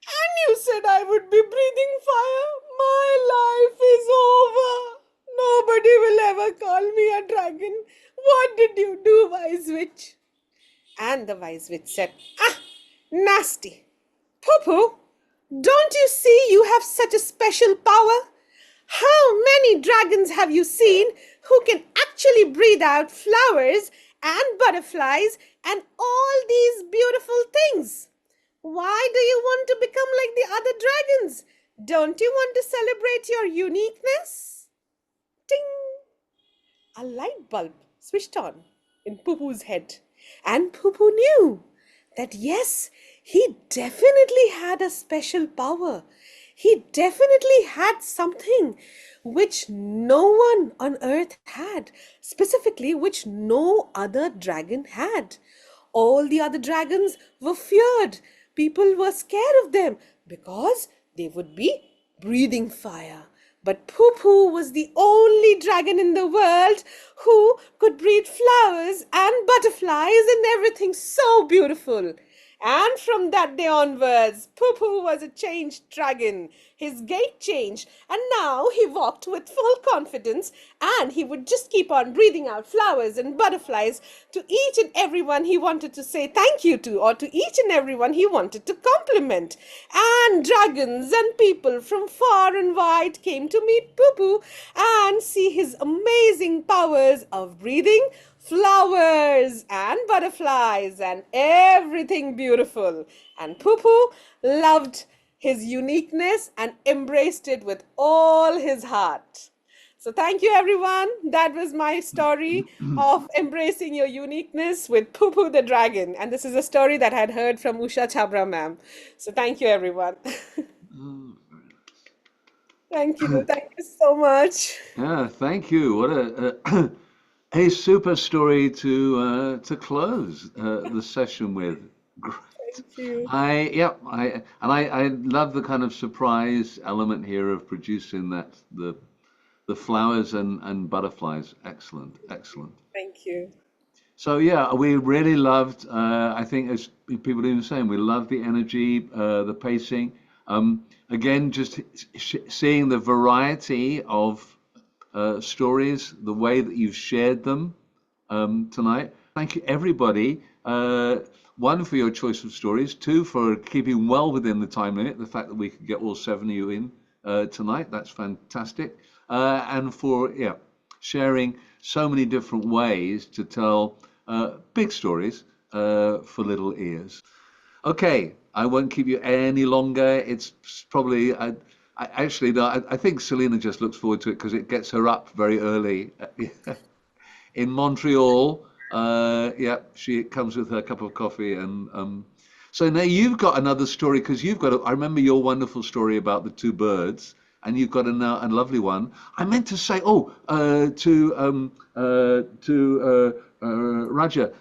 And you said I would be breathing fire. My life is over. Nobody will ever call me a dragon. What did you do, wise witch? And the wise witch said, nasty. Poo, don't you see you have such a special power? How many dragons have you seen who can actually breathe out flowers and butterflies and all these beautiful things? Why do you want to become like the other dragons? Don't you want to celebrate your uniqueness? Ting! A light bulb switched on in Poo head. And Poo knew that yes, he definitely had a special power. He definitely had something which no one on earth had, specifically which no other dragon had. All the other dragons were feared. People were scared of them because they would be breathing fire. But Poo was the only dragon in the world who could breathe flowers and butterflies and everything so beautiful. And from that day onwards, Poo was a changed dragon. His gait changed, and now he walked with full confidence, and he would just keep on breathing out flowers and butterflies to each and everyone he wanted to say thank you to, or to each and everyone he wanted to compliment. And dragons and people from far and wide came to meet Poo and see his amazing powers of breathing flowers and butterflies and everything beautiful. And Poo loved his uniqueness and embraced it with all his heart. So thank you, everyone. That was my story of embracing your uniqueness with Poo the dragon. And this is a story that I had heard from Usha Chabra ma'am. So thank you, everyone. Thank you so much. Yeah, thank you. What a super story to close the session with. Great. Thank you. I love the kind of surprise element here of producing the flowers and butterflies. Excellent. Thank you. So yeah, we really loved. I think as people are saying, we love the energy, the pacing. Again, just seeing the variety of stories, the way that you've shared them tonight. Thank you, everybody. One, for your choice of stories. Two, for keeping well within the time limit. The fact that we could get all 7 of you in tonight, that's fantastic. And for sharing so many different ways to tell big stories for little ears. Okay, I won't keep you any longer. It's probably, actually, no, I think Selena just looks forward to it because it gets her up very early. In Montreal, yeah, she comes with her cup of coffee. And so now you've got another story because you've got, I remember your wonderful story about the 2 birds. And you've got a lovely one. I meant to say, Raja,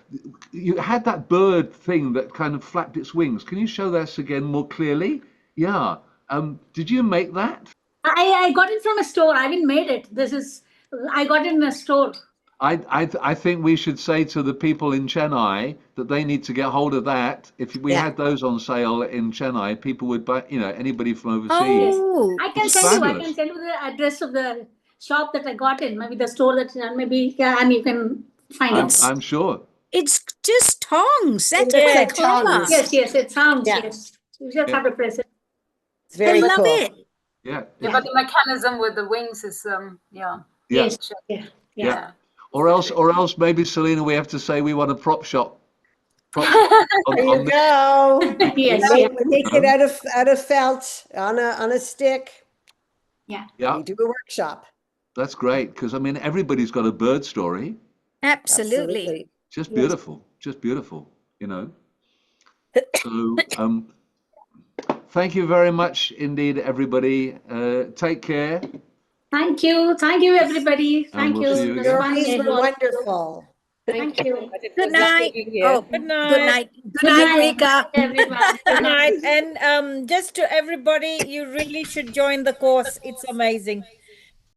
you had that bird thing that kind of flapped its wings. Can you show us again more clearly? Yeah. Did you make that? I got it from a store. I haven't made it. I got it in a store. I think we should say to the people in Chennai that they need to get hold of that. If we had those on sale in Chennai, people would buy, anybody from overseas. Oh, I can send you. I Fabulous. can send you the address of the shop that I got in. Maybe the store that maybe and you can find out. I'm sure. It's just tongs. That's Yeah, quite clever. tongs. Yes, it sounds. Yeah. Yes, you just have to press it. It's very I love cool. it. Yeah. Yeah, but the mechanism with the wings is Yes. Yeah. Or else maybe, Selena, we have to say we want a prop shop. There you go. Yes. We make it out of felt on a stick. Yeah. We do a workshop. That's great because everybody's got a bird story. Absolutely. Just beautiful. Just beautiful. So thank you very much indeed, everybody. Take care. Thank you, everybody. Thank we'll see you. you It was again. fun. These It were was- wonderful. Thank you. Good night. Oh, Good night. good night. Good night, Rika. Everyone. Good night. And just to everybody, you really should join the course. It's amazing.